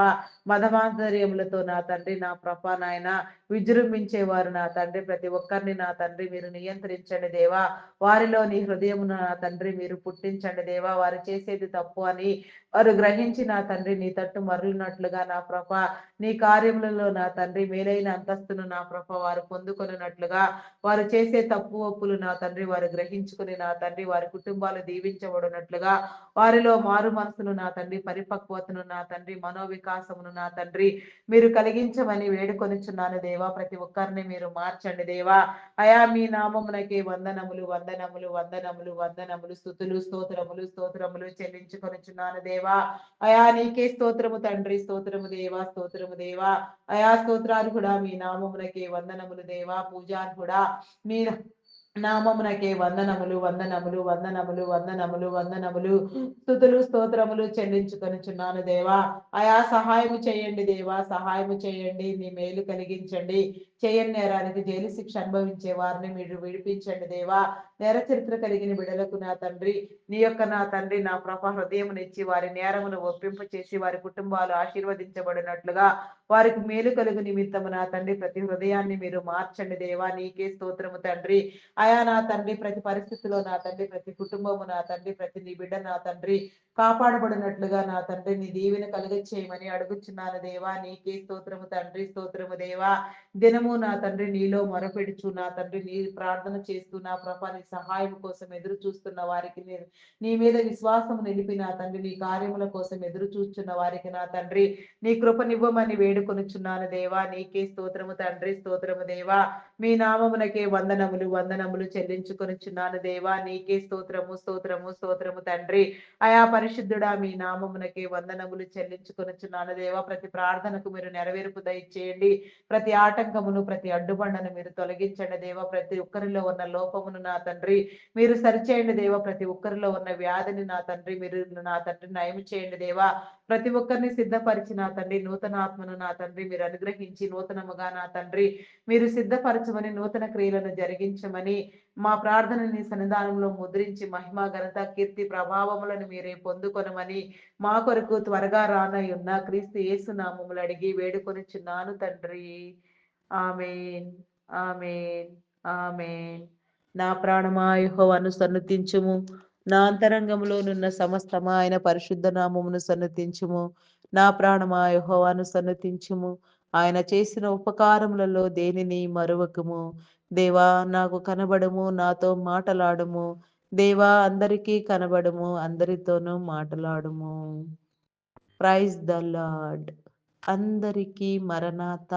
మదమాధర్యములతో నా తండ్రి నా ప్రభ నాయన విజృంభించేవారు నా తండ్రి ప్రతి ఒక్కరిని నా తండ్రి మీరు నియంత్రించండి దేవా వారిలో నీ హృదయమును నా తండ్రి మీరు పుట్టించండి దేవా వారు చేసేది తప్పు అని అని వారు గ్రహించి నా తండ్రి నీ తట్టు మరలినట్లుగా నా ప్రభ నీ కార్యములలో నా తండ్రి మేలైన అంతస్తును నా ప్రభ వారు పొందుకొనున్నట్లుగా వారు చేసే తప్పు ఒప్పులు నా తండ్రి వారు గ్రహించుకుని నా తండ్రి వారి కుటుంబాలు దీవించబడినట్లుగా వారిలో మారు మనసును నా తండ్రి పరిపక్వతను నా తండ్రి మనోవికాసమును నా తండ్రి మీరు కలిగించమని వేడుకొనిచున్నాను దేవా. ప్రతి ఒక్కరిని మీరు మార్చండి దేవా. అయా మీ నామమునకే వందనములు వందనములు వందనములు వందనములు స్తుతులు స్తోత్రములు స్తోత్రములు చెల్లించుకొనిచున్నాను దేవా. అయా నీకే స్తోత్రము తండ్రి, స్తోత్రము దేవా, స్తోత్రము దేవా. అయా స్తోత్రాలు కూడా మీ నామమునకే వందనములు దేవా. పూజాలు కూడా మీ నామమునకే వందనములు వందనములు వందనములు వందనములు వందనములు స్తుతులు స్తోత్రములు చెల్లించుకొనిచున్నాను దేవా. అయా సహాయము చేయండి దేవా, సహాయము చేయండి, నీ మేలు కలిగించండి. చేయని నేరానికి జైలు శిక్ష అనుభవించే వారిని మీరు విడిపించండి దేవా. నేర చరిత్ర కలిగిన బిడలకు నా తండ్రి నీ యొక్క నా తండ్రి నా ప్రభ హృదయమునిచ్చి వారి నేరమును ఒప్పింపు చేసి వారి కుటుంబాలు ఆశీర్వదించబడినట్లుగా వారికి మేలు కలుగు నిమిత్తము నా తండ్రి ప్రతి హృదయాన్ని మీరు మార్చండి దేవా. నీకే స్తోత్రము తండ్రి. అయా నా తండ్రి ప్రతి పరిస్థితిలో నా తండ్రి ప్రతి కుటుంబము నా తండ్రి ప్రతి నీ బిడ్డ నా తండ్రి కాపాడబడినట్లుగా నా తండ్రి నీ దీవెన కలుగ చేయమని అడుగుచున్నాను దేవా. నీకే స్తోత్రము తండ్రి, స్తోత్రము దేవా. దినము నా తండ్రి నీలో మొరపెడుచు నా తండ్రి నీ ప్రార్థన చేస్తూ నా ప్రభా నీ సహాయం కోసం ఎదురు చూస్తున్న వారికి నీ మీద విశ్వాసం నిలిపి నా తండ్రి నీ కార్యముల కోసం ఎదురు చూస్తున్న వారికి నా తండ్రి నీ కృపనివ్వమని వేడుకొనుచున్నాను దేవా. నీకే స్తోత్రము తండ్రి, స్తోత్రము దేవా. మీ నామమునకే వందనములు వందనములు చెల్లించుకొనుచున్నాను దేవా. నీకే స్తోత్రము స్తోత్రము స్తోత్రము తండ్రి. అయా పరిశుద్ధుడా మీ నామమునకే వందనములు చెల్లించుకొనుచున్నాను దేవా. ప్రతి ప్రార్థనకు మీరు నెరవేర్పు దయచేయండి. ప్రతి ఆటంకమును ప్రతి అడ్డుబండను మీరు తొలగించండి దేవా. ప్రతి ఒక్కరిలో ఉన్న లోపమును నా తండ్రి మీరు సరిచేయండి దేవా. ప్రతి ఒక్కరిలో ఉన్న వ్యాధిని నా తండ్రి మీరు నా తండ్రి నయం చేయండి దేవా. ప్రతి ఒక్కరిని సిద్ధపరిచి నా తండ్రి నూతన ఆత్మను నా తండ్రి మీరు అనుగ్రహించి నూతనముగా నా తండ్రి మీరు సిద్ధపరచమని నూతన క్రియలను జరిగించమని మా ప్రార్థనని సన్నిధానంలో ముద్రించి మహిమ ఘనత కీర్తి ప్రభావములను మీరే పొందుకొనమని మా కొరకు త్వరగా రానయున్న క్రీస్తు యేసు నామములు అడిగి వేడుకొనిచున్నాను తండ్రి. ఆమేన్, ఆమేన్, ఆమేన్. నా ప్రాణమా యెహోవాను సన్నుతించుము, నా అంతరంగములోనున్న సమస్తమా ఆయన పరిశుద్ధ నామమును సన్నుతించుము. నా ప్రాణమా యెహోవాను సన్నుతించుము, ఆయన చేసిన ఉపకారములలో దేనిని మరువకుము. దేవా నాకు కనబడము, నాతో మాటలాడుము. దేవా అందరికీ కనబడము, అందరితోనూ మాటలాడుము. Praise the lord. అందరికీ మరణాత.